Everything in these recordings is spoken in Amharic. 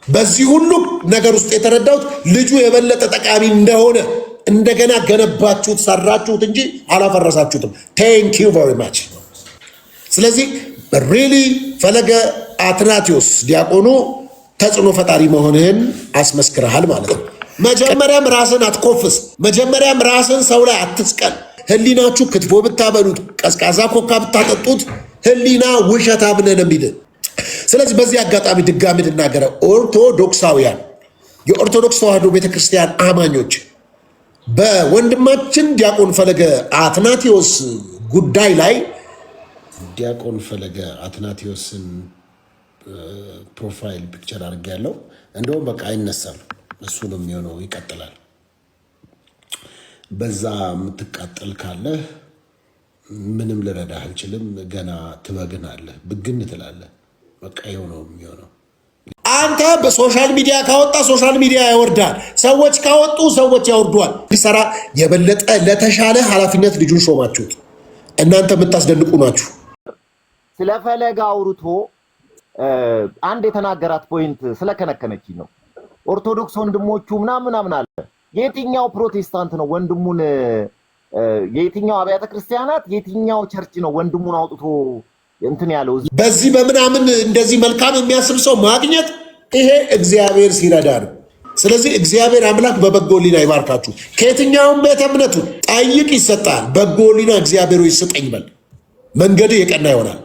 በዚህ ሁሉ ነገር ውስጥ የተረዳሁት ልጁ የበለጠ ጠቃሚ እንደሆነ እንደገና ገነባችሁት ሰራችሁት እንጂ አላፈረሳችሁትም። ቴንክ ዩ ቨሪ ማች። ስለዚህ ሪሊ ፈለገ አትናቴዎስ ዲያቆኑ ተጽዕኖ ፈጣሪ መሆንህን አስመስክረሃል ማለት ነው። መጀመሪያም ራስን አትኮፍስ። መጀመሪያም ራስን ሰው ላይ አትስቀል። ህሊናችሁ ክትፎ ብታበሉት ቀዝቃዛ ኮካ ብታጠጡት ህሊና ውሸታም ነው የሚል። ስለዚህ በዚህ አጋጣሚ ድጋሚ ልናገረ ኦርቶዶክሳውያን የኦርቶዶክስ ተዋሕዶ ቤተክርስቲያን አማኞች በወንድማችን ዲያቆን ፈለገ አትናቴዎስ ጉዳይ ላይ ዲያቆን ፈለገ አትናቴዎስን ፕሮፋይል ፒክቸር አድርጌያለሁ። እንደውም በቃ አይነሳም፣ እሱ ነው የሚሆነው፣ ይቀጥላል። በዛ የምትቃጠል ካለ ምንም ልረዳህ አልችልም። ገና ትበግናለህ፣ ብግን ትላለህ። በቃ የሆነው የሚሆነው አንተ በሶሻል ሚዲያ ካወጣ ሶሻል ሚዲያ ያወርዳል። ሰዎች ካወጡ ሰዎች ያወርዷል። ሊሰራ የበለጠ ለተሻለ ኃላፊነት ልጁን ሾማችሁት። እናንተ የምታስደንቁ ናችሁ። ስለ ፈለገ አውርቶ አንድ የተናገራት ፖይንት ስለከነከነች ነው። ኦርቶዶክስ ወንድሞቹ ምናምን አለ። የትኛው ፕሮቴስታንት ነው ወንድሙን የትኛው አብያተ ክርስቲያናት የትኛው ቸርች ነው ወንድሙን አውጥቶ እንትን ያለው? በዚህ በምናምን እንደዚህ መልካም የሚያስብ ሰው ማግኘት ይሄ እግዚአብሔር ሲረዳ ነው። ስለዚህ እግዚአብሔር አምላክ በበጎ ሕሊና ይባርካችሁ። ከየትኛውም ቤተ እምነቱ ጠይቅ ይሰጣል። በጎ ሕሊና እግዚአብሔር ይስጠኝ በል፣ መንገድ የቀና ይሆናል።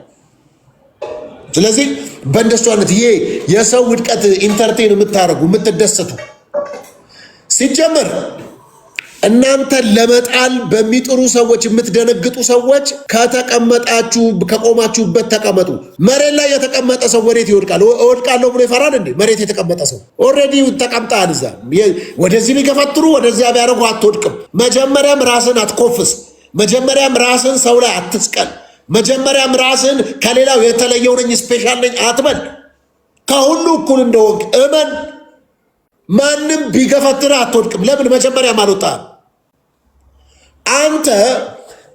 ስለዚህ በእንደሱ አይነት ይሄ የሰው ውድቀት ኢንተርቴን የምታደርጉ የምትደሰቱ ሲጀመር እናንተ ለመጣል በሚጥሩ ሰዎች የምትደነግጡ ሰዎች ከተቀመጣችሁ ከቆማችሁበት ተቀመጡ። መሬት ላይ የተቀመጠ ሰው ወዴት ይወድቃል? እወድቃለሁ ብሎ ይፈራል እንዴ? መሬት የተቀመጠ ሰው ኦልሬዲ ተቀምጣል። እዛ ወደዚህ ቢገፈትሩ ወደዚያ ቢያደርጉ አትወድቅም። መጀመሪያም ራስን አትኮፍስ። መጀመሪያም ራስን ሰው ላይ አትስቀል። መጀመሪያም ራስን ከሌላው የተለየው ነኝ ስፔሻል ነኝ አትበል። ከሁሉ እኩል እንደሆንክ እመን። ማንም ቢገፈትርህ አትወድቅም። ለምን? መጀመሪያም አልወጣህም። አንተ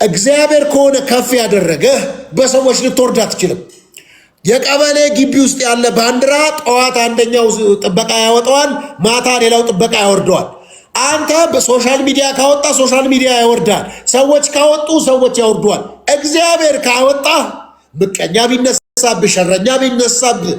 እግዚአብሔር ከሆነ ከፍ ያደረገህ በሰዎች ልትወርድ አትችልም። የቀበሌ ግቢ ውስጥ ያለ ባንዲራ ጠዋት አንደኛው ጥበቃ ያወጣዋል፣ ማታ ሌላው ጥበቃ ያወርደዋል። አንተ በሶሻል ሚዲያ ካወጣ ሶሻል ሚዲያ ያወርዳል። ሰዎች ካወጡ ሰዎች ያወርዷል። እግዚአብሔር ካወጣ ምቀኛ ቢነሳብህ፣ ሸረኛ ቢነሳብህ፣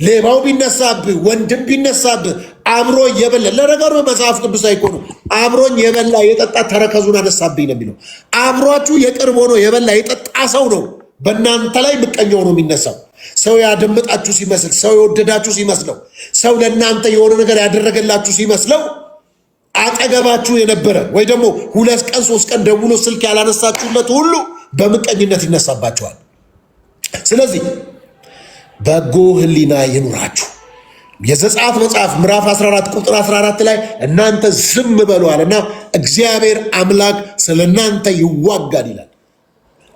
ሌባው ቢነሳብህ፣ ወንድም ቢነሳብህ አብሮ የበላ ለነገሩ መጽሐፍ ቅዱስ አይቆኑ አብሮኝ የበላ የጠጣ ተረከዙን አነሳብኝ ነው የሚለው። አብሯችሁ የቅርብ ሆኖ የበላ የጠጣ ሰው ነው በእናንተ ላይ ምቀኛ ሆኖ የሚነሳው። ሰው ያደምጣችሁ ሲመስል፣ ሰው የወደዳችሁ ሲመስለው፣ ሰው ለእናንተ የሆነ ነገር ያደረገላችሁ ሲመስለው አጠገባችሁ የነበረ ወይ ደግሞ 2 ቀን 3 ቀን ደውሎ ስልክ ያላነሳችሁለት ሁሉ በምቀኝነት ይነሳባችኋል። ስለዚህ በጎ ሕሊና ይኑራችሁ። የዘጸአት መጽሐፍ ምዕራፍ 14 ቁጥር 14 ላይ እናንተ ዝም በሉ አለና እግዚአብሔር አምላክ ስለ እናንተ ይዋጋል ይላል።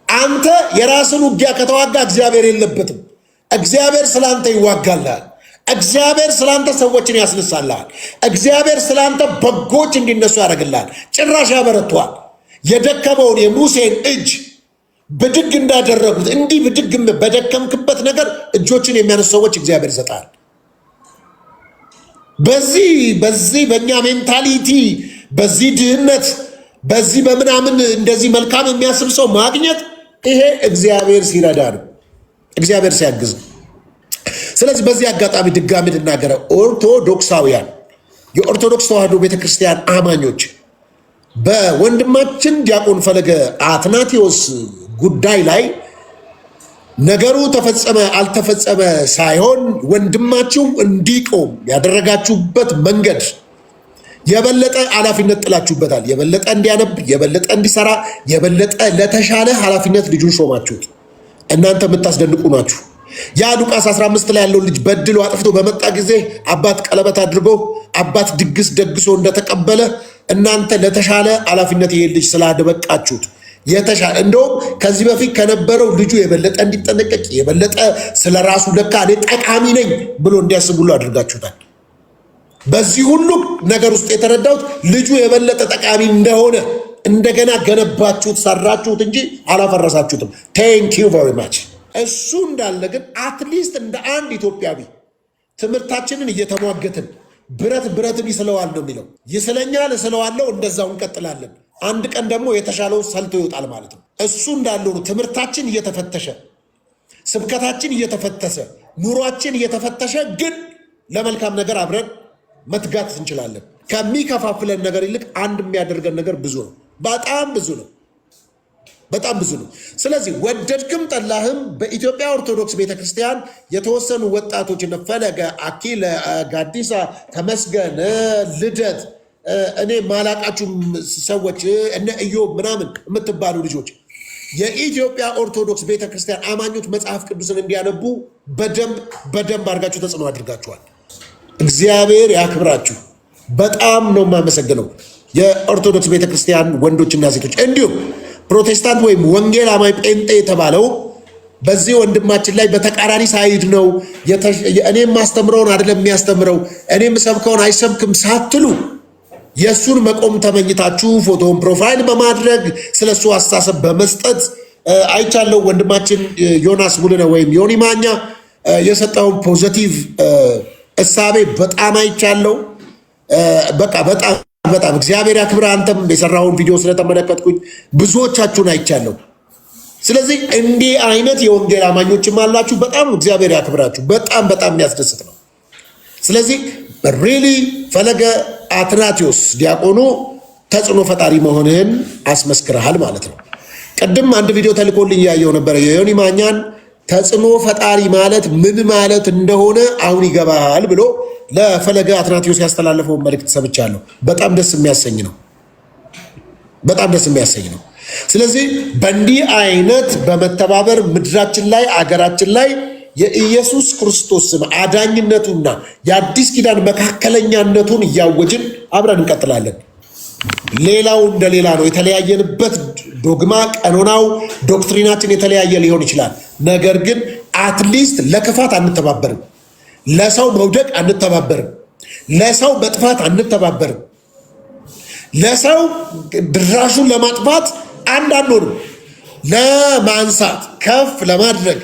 አንተ የራስን ውጊያ ከተዋጋ እግዚአብሔር የለበትም። እግዚአብሔር ስላንተ ይዋጋልሃል። እግዚአብሔር ስላንተ ሰዎችን ያስነሳልሃል። እግዚአብሔር ስላንተ በጎች እንዲነሱ ያደርግልሃል። ጭራሽ ያበረቷል። የደከመውን የሙሴን እጅ ብድግ እንዳደረጉት እንዲህ ብድግ በደከምክበት ነገር እጆችን የሚያነሱ ሰዎች እግዚአብሔር ይሰጣል። በዚህ በእኛ ሜንታሊቲ በዚህ ድህነት በዚህ በምናምን እንደዚህ መልካም የሚያስብ ሰው ማግኘት ይሄ እግዚአብሔር ሲረዳ ነው፣ እግዚአብሔር ሲያግዝ ነው። ስለዚህ በዚህ አጋጣሚ ድጋሚ ልናገረ ኦርቶዶክሳውያን የኦርቶዶክስ ተዋሕዶ ቤተክርስቲያን አማኞች በወንድማችን ዲያቆን ፈለገ አትናቴዎስ ጉዳይ ላይ ነገሩ ተፈጸመ አልተፈጸመ ሳይሆን ወንድማችሁ እንዲቆም ያደረጋችሁበት መንገድ የበለጠ ኃላፊነት ጥላችሁበታል። የበለጠ እንዲያነብ፣ የበለጠ እንዲሰራ፣ የበለጠ ለተሻለ ኃላፊነት ልጁን ሾማችሁት። እናንተ የምታስደንቁ ናችሁ። ያ ሉቃስ 15 ላይ ያለው ልጅ በድሎ አጥፍቶ በመጣ ጊዜ አባት ቀለበት አድርጎ አባት ድግስ ደግሶ እንደተቀበለ እናንተ ለተሻለ ኃላፊነት ይሄ ልጅ ስላደበቃችሁት የተሻለ እንደውም ከዚህ በፊት ከነበረው ልጁ የበለጠ እንዲጠነቀቅ የበለጠ ስለራሱ ለካ እኔ ጠቃሚ ነኝ ብሎ እንዲያስብ ሁሉ አድርጋችሁታል። በዚህ ሁሉ ነገር ውስጥ የተረዳሁት ልጁ የበለጠ ጠቃሚ እንደሆነ እንደገና ገነባችሁት፣ ሰራችሁት እንጂ አላፈረሳችሁትም። ቴንክ ዩ ቨሪ ማች። እሱ እንዳለ ግን አትሊስት እንደ አንድ ኢትዮጵያዊ ትምህርታችንን እየተሟገትን ብረትን ይስለዋል ነው የሚለው። ይስለኛል፣ እስለዋለሁ፣ እንደዛው እንቀጥላለን። አንድ ቀን ደግሞ የተሻለው ሰልቶ ይወጣል ማለት ነው። እሱ እንዳለው ነው። ትምህርታችን እየተፈተሸ፣ ስብከታችን እየተፈተሸ፣ ኑሯችን እየተፈተሸ፣ ግን ለመልካም ነገር አብረን መትጋት እንችላለን። ከሚከፋፍለን ነገር ይልቅ አንድ የሚያደርገን ነገር ብዙ ነው። በጣም ብዙ ነው። በጣም ብዙ ነው። ስለዚህ ወደድክም ጠላህም በኢትዮጵያ ኦርቶዶክስ ቤተክርስቲያን የተወሰኑ ወጣቶች ፈለገ፣ አኪለ፣ ጋዲሳ፣ ተመስገን፣ ልደት፣ እኔ ማላቃችሁ ሰዎች እነ ኢዮብ ምናምን የምትባሉ ልጆች የኢትዮጵያ ኦርቶዶክስ ቤተክርስቲያን አማኞች መጽሐፍ ቅዱስን እንዲያነቡ በደንብ አድርጋችሁ ተጽዕኖ አድርጋችኋል። እግዚአብሔር ያክብራችሁ። በጣም ነው የማመሰግነው የኦርቶዶክስ ቤተክርስቲያን ወንዶችና ሴቶች እንዲሁም ፕሮቴስታንት ወይም ወንጌል አማኝ ጴንጤ የተባለው በዚህ ወንድማችን ላይ በተቃራኒ ሳይድ ነው። እኔም ማስተምረውን አይደለም የሚያስተምረው፣ እኔም ሰብከውን አይሰብክም ሳትሉ የእሱን መቆም ተመኝታችሁ ፎቶውን ፕሮፋይል በማድረግ ስለሱ አስተሳሰብ በመስጠት አይቻለው። ወንድማችን ዮናስ ሙሉነህ ወይም ዮኒ ማኛ የሰጠውን ፖዘቲቭ እሳቤ በጣም አይቻለው። በቃ በጣም እግዚአብሔር ያክብር። አንተም የሰራውን ቪዲዮ ስለተመለከትኩኝ ብዙዎቻችሁን አይቻለሁ። ስለዚህ እንዲህ አይነት የወንጌል አማኞችም አላችሁ። በጣም እግዚአብሔር ያክብራችሁ። በጣም የሚያስደስት ነው። ስለዚህ ሪሊ ፈለገ አትናቴዎስ ዲያቆኑ ተጽዕኖ ፈጣሪ መሆንህን አስመስክረሃል ማለት ነው። ቅድም አንድ ቪዲዮ ተልኮልኝ ያየው ነበረ። የዮኒ ማኛን ተጽዕኖ ፈጣሪ ማለት ምን ማለት እንደሆነ አሁን ይገባል ብሎ ለፈለገ አትናቴዎስ ያስተላለፈውን መልእክት ሰምቻለሁ። በጣም ደስ የሚያሰኝ ነው። ስለዚህ በእንዲህ አይነት በመተባበር ምድራችን ላይ አገራችን ላይ የኢየሱስ ክርስቶስን አዳኝነቱና የአዲስ ኪዳን መካከለኛነቱን እያወጅን አብረን እንቀጥላለን። ሌላው እንደሌላ ነው። የተለያየንበት ዶግማ፣ ቀኖናው፣ ዶክትሪናችን የተለያየ ሊሆን ይችላል። ነገር ግን አትሊስት ለክፋት አንተባበርም። ለሰው መውደቅ አንተባበርም። ለሰው መጥፋት አንተባበርም። ለሰው ድራሹን ለማጥፋት አንዳንዶንም ለማንሳት ከፍ ለማድረግ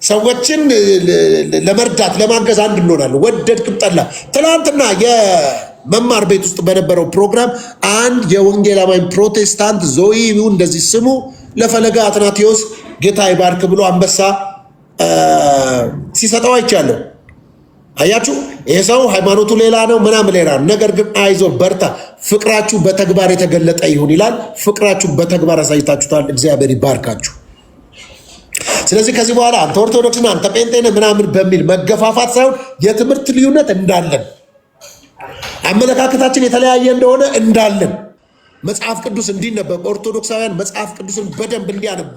ሰዎችን ለመርዳት ለማገዝ አንድ እንሆናለን። ወደድክም ጠላ። ትናንትና የመማር ቤት ውስጥ በነበረው ፕሮግራም አንድ የወንጌል አማኝ ፕሮቴስታንት ዞይ እንደዚህ ስሙ ለፈለገ አትናቴዎስ ጌታ ይባርክ ብሎ አንበሳ ሲሰጠው አይቻለሁ። አያችሁ፣ ይሄ ሰው ሃይማኖቱ ሌላ ነው ምናምን ሌላ ነው። ነገር ግን አይዞ በርታ፣ ፍቅራችሁ በተግባር የተገለጠ ይሁን ይላል። ፍቅራችሁ በተግባር አሳይታችሁታል። እግዚአብሔር ይባርካችሁ። ስለዚህ ከዚህ በኋላ አንተ ኦርቶዶክስና አንተ ጴንጤነ ምናምን በሚል መገፋፋት ሳይሆን የትምህርት ልዩነት እንዳለን፣ አመለካከታችን የተለያየ እንደሆነ እንዳለን፣ መጽሐፍ ቅዱስ እንዲነበብ ኦርቶዶክሳውያን መጽሐፍ ቅዱስን በደንብ እንዲያነቡ፣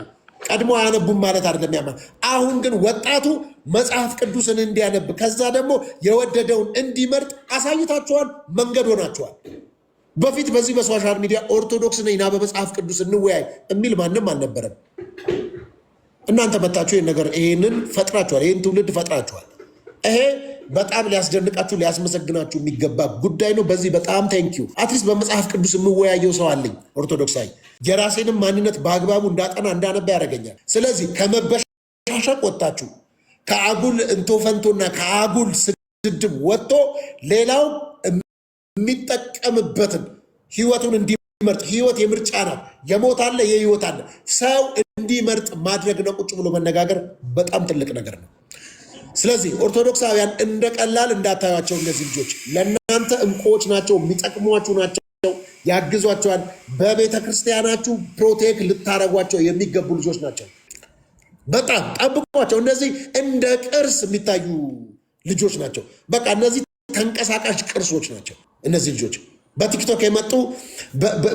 ቀድሞ አያነቡም ማለት አይደለም ያማ። አሁን ግን ወጣቱ መጽሐፍ ቅዱስን እንዲያነብ ከዛ ደግሞ የወደደውን እንዲመርጥ አሳይታችኋል፣ መንገድ ሆናችኋል። በፊት በዚህ በሶሻል ሚዲያ ኦርቶዶክስ ነኝና በመጽሐፍ ቅዱስ እንወያይ የሚል ማንም አልነበረም። እናንተ መጣችሁ ይህንን ፈጥራችኋል። ይህን ትውልድ ፈጥራችኋል። ይሄ በጣም ሊያስደንቃችሁ ሊያስመሰግናችሁ የሚገባ ጉዳይ ነው። በዚህ በጣም ቴንኪዩ። አትሊስት በመጽሐፍ ቅዱስ የምወያየው ሰው አለኝ ኦርቶዶክሳዊ። የራሴንም ማንነት በአግባቡ እንዳጠና እንዳነባ ያደርገኛል። ስለዚህ ከመበሻሸቅ ወጥታችሁ ከአጉል እንቶፈንቶና ከአጉል ስድብ ወጥቶ ሌላው የሚጠቀምበትን ህይወቱን እንዲመርጥ፣ ህይወት የምርጫ ናት። የሞት አለ፣ የህይወት አለ። ሰው እንዲመርጥ ማድረግ ነው። ቁጭ ብሎ መነጋገር በጣም ትልቅ ነገር ነው። ስለዚህ ኦርቶዶክሳውያን እንደ ቀላል እንዳታዩቸው። እነዚህ ልጆች ለእናንተ እንቁዎች ናቸው፣ የሚጠቅሟችሁ ናቸው፣ ያግዟቸዋል። በቤተ ክርስቲያናችሁ ፕሮቴክት ልታረጓቸው የሚገቡ ልጆች ናቸው። በጣም ጠብቋቸው። እነዚህ እንደ ቅርስ የሚታዩ ልጆች ናቸው። በቃ እነዚህ ተንቀሳቃሽ ቅርሶች ናቸው። እነዚህ ልጆች በቲክቶክ የመጡ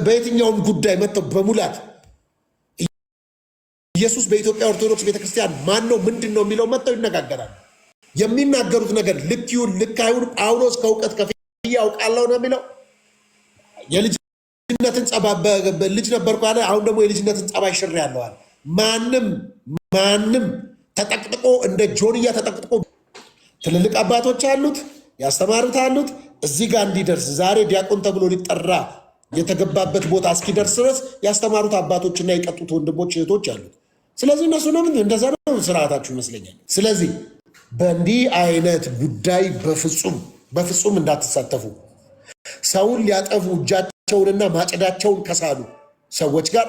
በየትኛውም ጉዳይ መጥተው በሙላት ኢየሱስ በኢትዮጵያ ኦርቶዶክስ ቤተክርስቲያን ማን ነው ምንድን ነው የሚለው መጥተው ይነጋገራሉ። የሚናገሩት ነገር ልክ ይሁን ልክ አይሁን ጳውሎስ ከእውቀት ከፍዬ አውቃለሁ ነው የሚለው። የልጅነትን ልጅ ነበርኩ አለ። አሁን ደግሞ የልጅነትን ጸባይ ሽር ያለዋል። ማንም ተጠቅጥቆ እንደ ጆንያ ተጠቅጥቆ ትልልቅ አባቶች አሉት፣ ያስተማሩት አሉት። እዚህ ጋር እንዲደርስ ዛሬ ዲያቆን ተብሎ ሊጠራ የተገባበት ቦታ እስኪደርስ ድረስ ያስተማሩት አባቶችና የቀጡት ወንድሞች እህቶች አሉት። ስለዚህ እነሱ ነው እንደዛ ነው ስርዓታችሁ ይመስለኛል። ስለዚህ በእንዲህ አይነት ጉዳይ በፍጹም እንዳትሳተፉ። ሰውን ሊያጠፉ እጃቸውንና ማጭዳቸውን ከሳሉ ሰዎች ጋር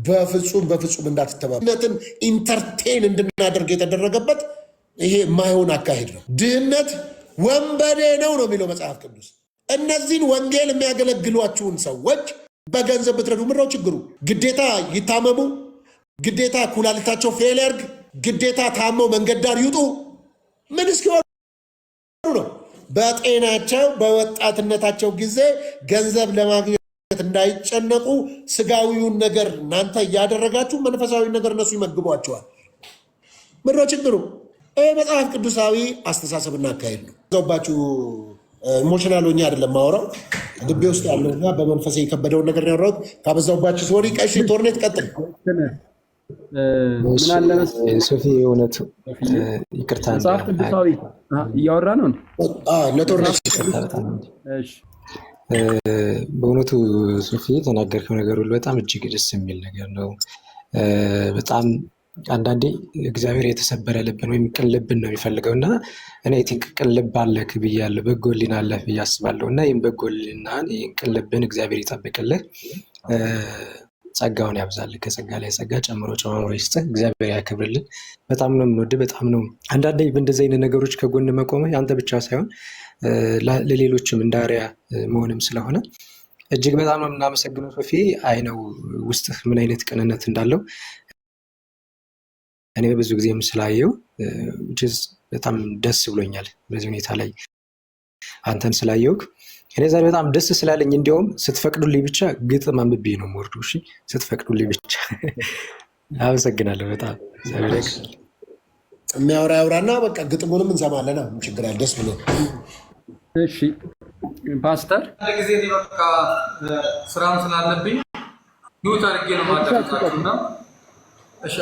በፍጹም እንዳትተባበሩነትን ኢንተርቴን እንድናደርግ የተደረገበት ይሄ የማይሆን አካሄድ ነው። ድህነት ወንበዴ ነው የሚለው መጽሐፍ ቅዱስ። እነዚህን ወንጌል የሚያገለግሏችሁን ሰዎች በገንዘብ ብትረዱ ምንድነው ችግሩ? ግዴታ ይታመሙ፣ ግዴታ ኩላሊታቸው ፌል ያርግ፣ ግዴታ ታመው መንገድ ዳር ይውጡ? ምን እስኪሆኑ ነው? በጤናቸው በወጣትነታቸው ጊዜ ገንዘብ ለማግኘት እንዳይጨነቁ ስጋዊውን ነገር እናንተ እያደረጋችሁ መንፈሳዊ ነገር እነሱ ይመግቧቸዋል። ምንድነው ችግሩ? ይህ መጽሐፍ ቅዱሳዊ አስተሳሰብና አካሄድ ነው። ዘባችሁ ኢሞሽናል ሆኜ አይደለም ማወራው፣ ልቤ ውስጥ ያለውና በመንፈሴ የከበደውን ነገር ያወራሁት። ካበዛውባችሁ ሶሪ። ቀሽ ቶርኔት ቀጥል። ምን አለ ሶፊ፣ የእውነቱ ይቅርታ መጽሐፍ ቅዱሳዊ እያወራ ነው ለቶርኔት። በእውነቱ ሶፊ የተናገርከው ነገር ሁሉ በጣም እጅግ ደስ የሚል ነገር ነው። በጣም አንዳንዴ እግዚአብሔር የተሰበረ ልብን ወይም ቅን ልብን ነው የሚፈልገው እና እኔ ቲንክ ቅን ልብ አለህ ብያለሁ፣ በጎ ሕሊና አለህ ብዬ አስባለሁ። እና ይህም በጎ ሕሊናን ይህን ቅን ልብን እግዚአብሔር ይጠብቅልህ፣ ጸጋውን ያብዛልህ፣ ከጸጋ ላይ ጸጋ ጨምሮ ይስጥህ፣ እግዚአብሔር ያክብርልን። በጣም ነው የምንወድህ፣ በጣም ነው። አንዳንዴ በእንደዚህ አይነት ነገሮች ከጎን መቆምህ አንተ ብቻ ሳይሆን ለሌሎችም እንደ አርአያ መሆንም ስለሆነ እጅግ በጣም ነው የምናመሰግነው ሶፊ። አይ ነው ውስጥህ ምን አይነት ቅንነት እንዳለው እኔ በብዙ ጊዜም ስላየው በጣም ደስ ብሎኛል። በዚህ ሁኔታ ላይ አንተን ስላየውክ እኔ ዛሬ በጣም ደስ ስላለኝ እንዲያውም ስትፈቅዱልኝ ብቻ ግጥም አንብቤ ነው የምወርደው። እሺ ስትፈቅዱልኝ ብቻ። አመሰግናለሁ በጣም የሚያወራ ያውራና በቃ ግጥሙንም እንሰማለን። ችግር አለ። ደስ ብሎ እሺ ፓስተር ጊዜ በቃ ስራም ስላለብኝ ሚውት አድርጌ ነው ማዳመጣችሁና እሺ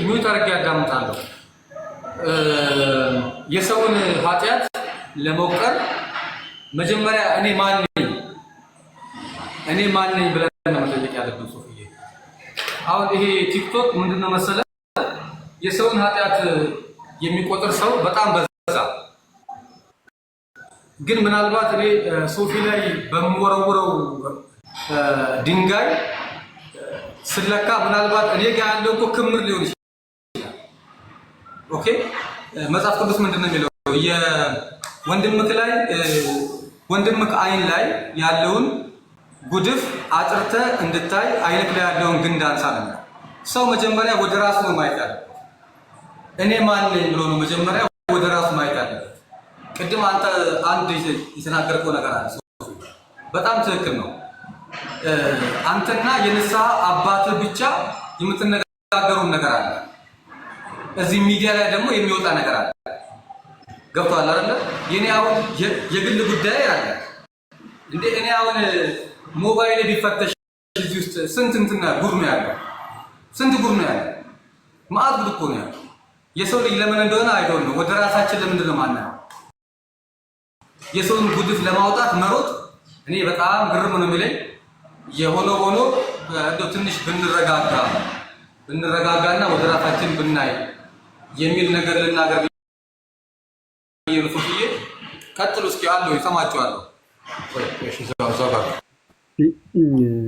ሚውት አድርጌ ያዳምጣለሁ። የሰውን ኃጢአት ለመውቀር መጀመሪያ እኔ ማን ነኝ ብለን ነው መጠየቅ ያለብን ሶፊዬ። አሁን ይሄ ቲክቶክ ምንድነው መሰለ የሰውን ኃጢአት የሚቆጥር ሰው በጣም በዛ። ግን ምናልባት እኔ ሶፊ ላይ በምወረውረው ድንጋይ ስለካ ምናልባት እኔ ጋር ያለው እኮ ክምር ሊሆን ይችላል። ኦኬ መጽሐፍ ቅዱስ ምንድነው የሚለው? ወንድምህ አይን ላይ ያለውን ጉድፍ አጥርተ እንድታይ አይንክ ላይ ያለውን ግንድ አንሳ ነው። ሰው መጀመሪያ ወደ ራሱ ነው ማየት ያለበት። እኔ ማን ነኝ ብሎ ነው መጀመሪያ ወደ ራሱ ማየት ያለበት። ቅድም አንተ አንድ የተናገርከው ነገር አለ፣ በጣም ትክክል ነው። አንተና የንስሐ አባትህ ብቻ የምትነጋገሩን ነገር አለ። እዚህ ሚዲያ ላይ ደግሞ የሚወጣ ነገር አለ። ገብቶሃል አይደለ? የኔ አሁን የግል ጉዳይ አለ እንዴ። እኔ አሁን ሞባይል ቢፈተሽ እዚህ ውስጥ ስንት ጉድ ነው ያለው፣ ስንት ጉድ ነው ያለው፣ ማአት ጉድ እኮ ነው ያለው። የሰው ልጅ ለምን እንደሆነ አይዶን ነው ወደ ራሳችን ለምንድን ነው ማናየው? የሰውን ጉድፍ ለማውጣት መሮጥ እኔ በጣም ግርም ነው የሚለኝ። የሆነ ሆኖ እንደው ትንሽ ብንረጋጋና ወደ ራሳችን ብናይ የሚል ነገር ልናገር ሶፊዬ። ቀጥሉ እስኪ አለው ይሰማችኋለሁ።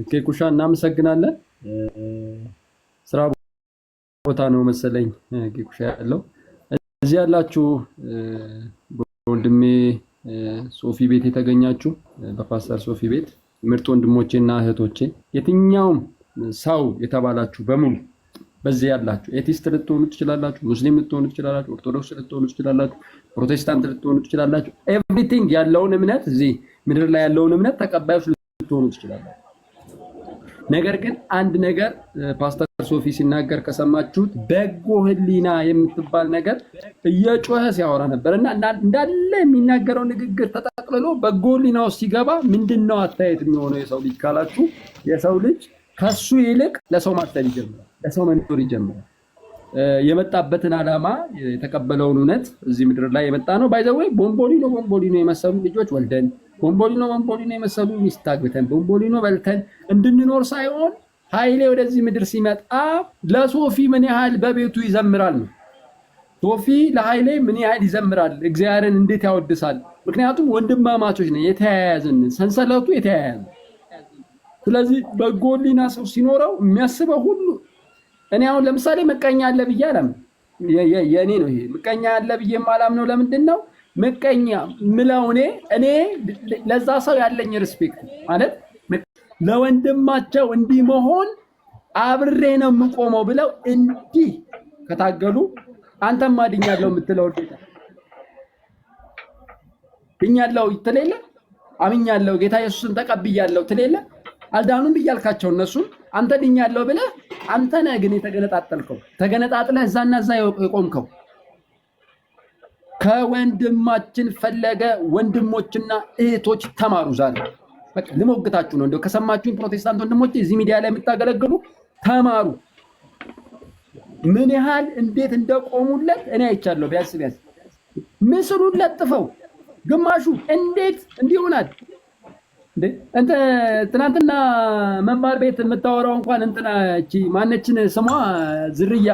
ኬኩሻ እናመሰግናለን። ስራ ቦታ ነው መሰለኝ ኬኩሻ ያለው። እዚህ ያላችሁ ወንድሜ ሶፊ ቤት የተገኛችሁ በፓስተር ሶፊ ቤት ምርጥ ወንድሞቼና እህቶቼ፣ የትኛውም ሰው የተባላችሁ በሙሉ በዚህ ያላችሁ ኤቲስት ልትሆኑ ትችላላችሁ፣ ሙስሊም ልትሆኑ ትችላላችሁ፣ ኦርቶዶክስ ልትሆኑ ትችላላችሁ፣ ፕሮቴስታንት ልትሆኑ ትችላላችሁ። ኤቭሪቲንግ ያለውን እምነት እዚህ ምድር ላይ ያለውን እምነት ተቀባዮች ልትሆኑ ትችላላችሁ። ነገር ግን አንድ ነገር ፓስተር ሶፊ ሲናገር ከሰማችሁት በጎ ሕሊና የምትባል ነገር እየጮኸ ሲያወራ ነበርና እንዳለ የሚናገረው ንግግር ተጠቅልሎ በጎ ሕሊና ውስጥ ሲገባ ምንድነው አስተያየት የሚሆነው የሰው ልጅ ካላችሁ፣ የሰው ልጅ ከሱ ይልቅ ለሰው ማሰብ ይጀምራል፣ ለሰው መኖር ይጀምራል። የመጣበትን ዓላማ የተቀበለውን እውነት እዚህ ምድር ላይ የመጣ ነው። ባይ ዘ ወይ ቦምቦሊኖ የመሰሉ ልጆች ወልደን ቦምቦሊኖ የመሰሉ ሚስት አግብተን ቦምቦሊኖ በልተን እንድንኖር ሳይሆን ኃይሌ ወደዚህ ምድር ሲመጣ ለሶፊ ምን ያህል በቤቱ ይዘምራል ነው። ሶፊ ለኃይሌ ምን ያህል ይዘምራል፣ እግዚአብሔርን እንዴት ያወድሳል። ምክንያቱም ወንድማማቾች ነን፣ የተያያዝን ሰንሰለቱ የተያያዘ። ስለዚህ በጎ ሕሊና ሰው ሲኖረው የሚያስበው ሁሉ እኔ አሁን ለምሳሌ ምቀኛ አለ ብዬ አላምንም። የእኔ ነው ይሄ ምቀኛ አለ ብዬ የማላምነው ለምንድን ነው? ምቀኛ ምለው እኔ ለዛ ሰው ያለኝ ሪስፔክት ማለት ለወንድማቸው እንዲህ መሆን አብሬ ነው የምቆመው ብለው እንዲህ ከታገሉ አንተም አድኛለሁ የምትለው ድኛለሁ ትሌለ አምኛለሁ ጌታ ኢየሱስን ተቀብያለሁ ትሌለ አልዳኑም ብያልካቸው እነሱን አንተ ድኛለሁ ብለህ አንተ ነህ ግን የተገነጣጠልከው ተገነጣጥለህ እዛና እዛ የቆምከው። ከወንድማችን ፈለገ ወንድሞችና እህቶች ተማሩ። ዛሬ በቃ ልሞግታችሁ ነው። እንደው ከሰማችሁኝ ፕሮቴስታንት ወንድሞች እዚህ ሚዲያ ላይ የምታገለግሉ ተማሩ። ምን ያህል እንዴት እንደቆሙለት እኔ አይቻለሁ። ቢያንስ ምስሉን ለጥፈው ግማሹ እንዴት እንዲሆናል እንተ ትናንትና መማር ቤት የምታወራው እንኳን እንትና እቺ ማነችን ስሟ ዝርያ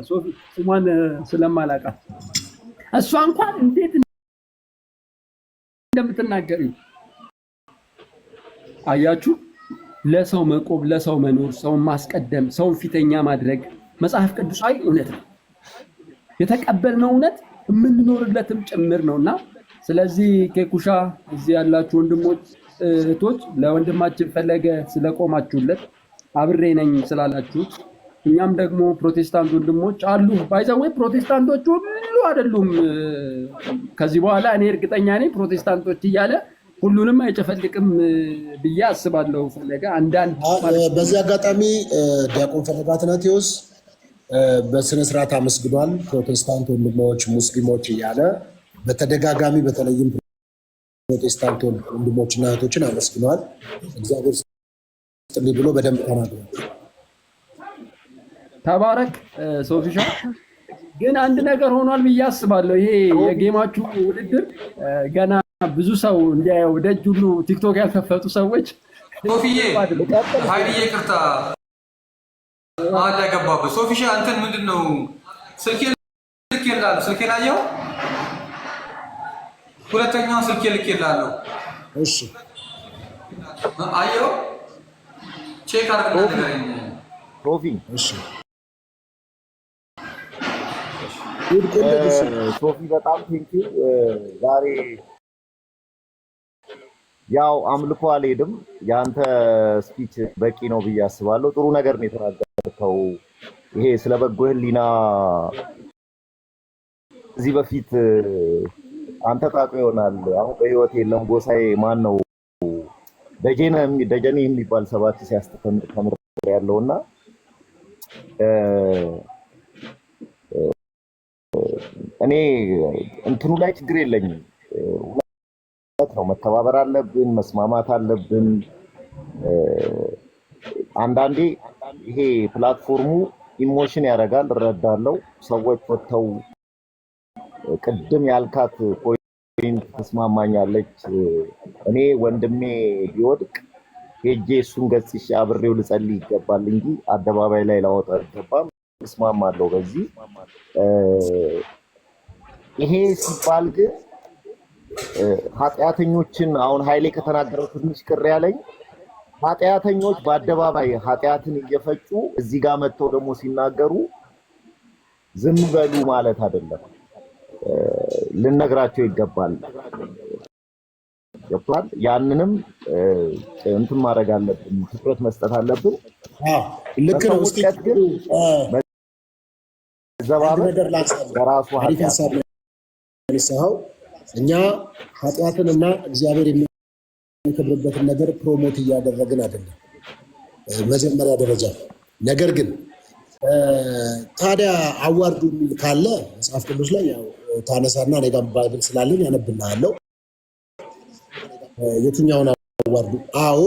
ሶፊ ስሟን ስለማላውቃት እሷ እንኳን እንዴት እንደምትናገር አያችሁ። ለሰው መቆም፣ ለሰው መኖር፣ ሰውን ማስቀደም፣ ሰውን ፊተኛ ማድረግ መጽሐፍ ቅዱሳዊ እውነት ነው። የተቀበልነው እውነት የምንኖርለትም ጭምር ነውና ስለዚህ ኬኩሻ እዚህ ያላችሁ ወንድሞች እህቶች ለወንድማችን ፈለገ ስለቆማችሁለት አብሬ ነኝ ስላላችሁት እኛም ደግሞ ፕሮቴስታንት ወንድሞች አሉ ባይዘው ፕሮቴስታንቶች ሁሉ አይደሉም። ከዚህ በኋላ እኔ እርግጠኛ ነኝ ፕሮቴስታንቶች እያለ ሁሉንም አይጨፈልቅም ብዬ አስባለሁ። ፈለገ አንዳንድ በዚህ አጋጣሚ ዲያቆን ፈለገ አትናቴዎስ በስነ ስርዓት አመስግኗል። ፕሮቴስታንት ወንድሞች፣ ሙስሊሞች እያለ በተደጋጋሚ በተለይም ፕሮቴስታንት ወንድሞችና እህቶችን አመስግኗል። እግዚአብሔር ይስጥልኝ ብሎ በደንብ ተናግሯል። ተባረክ ሶፊሻ። ግን አንድ ነገር ሆኗል ብዬ አስባለሁ። ይሄ የጌማችሁ ውድድር ገና ብዙ ሰው እንዲያየው ደጅ ሁሉ ቲክቶክ ያልከፈቱ ሰዎች ሶፊዬ ኃይልዬ ይቅርታ አለ ገባበት። ሶፊሻ አንተን ምንድነው ስልኬን ስልኬን አየው ሁለተኛው ስልኬ ልኬልሃለሁ። እሺ አየው ቼክ አድርገን ነገርኝ ሶፊ። እሺ ሶፊ በጣም ቴንኪው። ዛሬ ያው አምልኮ አልሄድም፣ ያንተ ስፒች በቂ ነው ብዬ አስባለሁ። ጥሩ ነገር ነው የተናገርከው። ይሄ ስለ በጎ ሕሊና እዚህ በፊት አንተ ታውቀው ይሆናል። አሁን በህይወት የለም። ጎሳዬ ማን ነው ደጀኔ የሚባል ሰባኪ ሲያስተምር ተምር ያለውና እኔ እንትኑ ላይ ችግር የለኝም። ነው መተባበር አለብን፣ መስማማት አለብን። አንዳንዴ ይሄ ፕላትፎርሙ ኢሞሽን ያደርጋል፣ እረዳለሁ። ሰዎች ወጥተው ቅድም ያልካት ፖይንት ተስማማኛለች። እኔ ወንድሜ ቢወድቅ ሄጄ እሱን ገጽሽ አብሬው ልጸልይ ይገባል እንጂ አደባባይ ላይ ላወጣ አይገባም። እስማማለሁ በዚህ። ይሄ ሲባል ግን ኃጢአተኞችን አሁን ኃይሌ ከተናገረው ትንሽ ቅር ያለኝ ኃጢአተኞች በአደባባይ ኃጢአትን እየፈጩ እዚህ ጋር መጥተው ደግሞ ሲናገሩ ዝም በሉ ማለት አይደለም። ልነግራቸው ይገባል። ገብቷል። ያንንም እንትን ማድረግ አለብን፣ ትኩረት መስጠት አለብን። ልክ ነው። እስቲ ግን ዘባበት በራሱ ኃጢአት እኛ ኃጢአትንና እግዚአብሔር የሚከብርበትን ነገር ፕሮሞት እያደረግን አይደለም መጀመሪያ ደረጃ። ነገር ግን ታዲያ አዋርዱ የሚል ካለ መጽሐፍ ቅዱስ ላይ ያው ታነሳና እኔ ጋር ባይብል ስላለኝ ያነብልሃለሁ። የትኛውን አዋርዱ? አዎ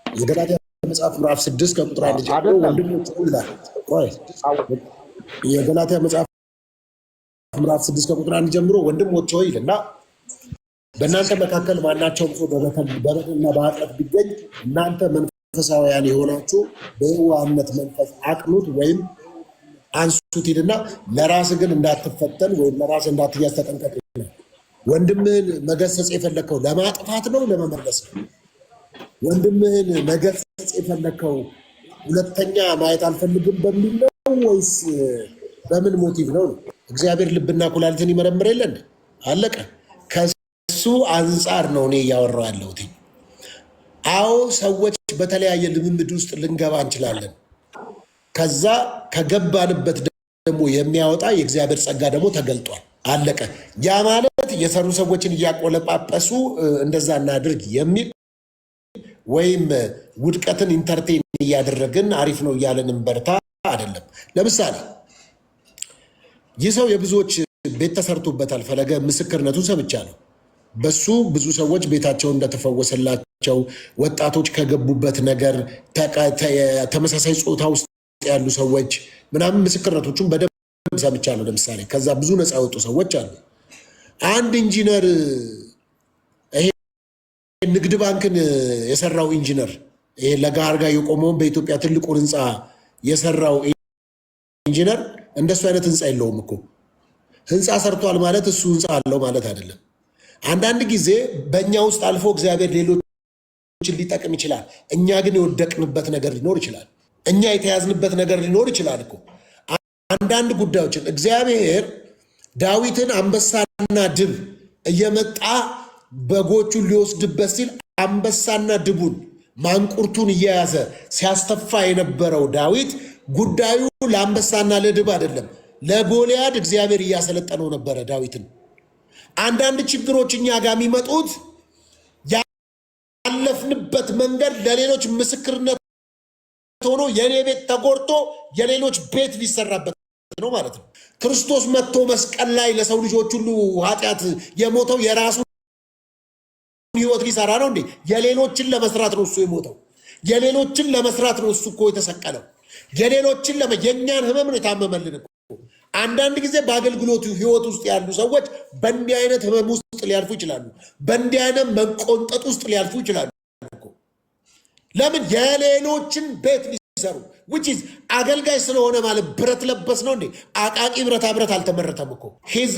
የገላትያ መጽሐፍ ምዕራፍ 6 ከቁጥር 1 ጀምሮ ወንድሞች ይላል። ቆይ የገላትያ መጽሐፍ ምዕራፍ 6 ከቁጥር 1 ጀምሮ ወንድሞች ሆይ ይልና በእናንተ መካከል ማናቸውም ሰው በበደልና በኃጢአት ቢገኝ እናንተ መንፈሳውያን የሆናችሁ በየዋህነት መንፈስ አቅኑት፣ ወይም አንሱት ሂድና ለራስ ግን እንዳትፈተን ወይም ለራስ እንዳትያዝ ተጠንቀቅ። ወንድምህን መገሰጽ የፈለከው ለማጥፋት ነው ለመመለስ ነው? ወንድምህን መገሰጽ የፈለከው ሁለተኛ ማየት አልፈልግም በሚል ነው ወይስ በምን ሞቲቭ ነው? እግዚአብሔር ልብና ኩላሊትን ይመረምር የለን? አለቀ። ከሱ አንጻር ነው እኔ እያወራሁ ያለሁት። አዎ ሰዎች በተለያየ ልምምድ ውስጥ ልንገባ እንችላለን። ከዛ ከገባንበት ደግሞ የሚያወጣ የእግዚአብሔር ጸጋ ደግሞ ተገልጧል። አለቀ። ያ ማለት የሰሩ ሰዎችን እያቆለጳጰሱ እንደዛ እናድርግ የሚል ወይም ውድቀትን ኢንተርቴን እያደረግን አሪፍ ነው እያለን እንበርታ አይደለም። ለምሳሌ ይህ ሰው የብዙዎች ቤት ተሰርቶበታል። ፈለገ ምስክርነቱን ሰምቻለሁ። በሱ ብዙ ሰዎች ቤታቸው እንደተፈወሰላቸው፣ ወጣቶች ከገቡበት ነገር ተመሳሳይ ጾታ ውስጥ ያሉ ሰዎች ምናምን ምስክርነቶቹን በደንብ ሰምቻለሁ። ለምሳሌ ከዛ ብዙ ነፃ የወጡ ሰዎች አሉ። አንድ ኢንጂነር ይሄ ንግድ ባንክን የሰራው ኢንጂነር ይሄ ለጋርጋ የቆመውን በኢትዮጵያ ትልቁን ህንፃ የሰራው ኢንጂነር እንደሱ አይነት ህንፃ የለውም እኮ። ህንፃ ሰርቷል ማለት እሱ ህንፃ አለው ማለት አይደለም። አንዳንድ ጊዜ በእኛ ውስጥ አልፎ እግዚአብሔር ሌሎችን ሊጠቅም ይችላል። እኛ ግን የወደቅንበት ነገር ሊኖር ይችላል። እኛ የተያዝንበት ነገር ሊኖር ይችላል እኮ። አንዳንድ ጉዳዮችን እግዚአብሔር ዳዊትን አንበሳና ድብ እየመጣ በጎቹን ሊወስድበት ሲል አንበሳና ድቡን ማንቁርቱን እየያዘ ሲያስተፋ የነበረው ዳዊት ጉዳዩ ለአንበሳና ለድብ አይደለም፣ ለጎልያድ እግዚአብሔር እያሰለጠነው ነበረ ዳዊትን። አንዳንድ ችግሮች እኛ ጋር የሚመጡት ያለፍንበት መንገድ ለሌሎች ምስክርነት ሆኖ የኔ ቤት ተጎድቶ የሌሎች ቤት ሊሰራበት ነው ማለት ነው። ክርስቶስ መጥቶ መስቀል ላይ ለሰው ልጆች ሁሉ ኃጢአት የሞተው የራሱን ህይወት ሊሰራ ነው እንዴ? የሌሎችን ለመስራት ነው እሱ የሞተው። የሌሎችን ለመስራት ነው እሱ እኮ የተሰቀለው። የሌሎችን የእኛን ህመም ነው የታመመልን እኮ። አንዳንድ ጊዜ በአገልግሎቱ ህይወት ውስጥ ያሉ ሰዎች በእንዲህ አይነት ህመም ውስጥ ሊያልፉ ይችላሉ። በእንዲህ አይነት መቆንጠጥ ውስጥ ሊያልፉ ይችላሉ እኮ። ለምን? የሌሎችን ቤት ሊሰሩ which is አገልጋይ ስለሆነ ማለት ብረት ለበስ ነው እንዴ? አቃቂ ብረታ ብረት አልተመረተም እኮ። ሂዝ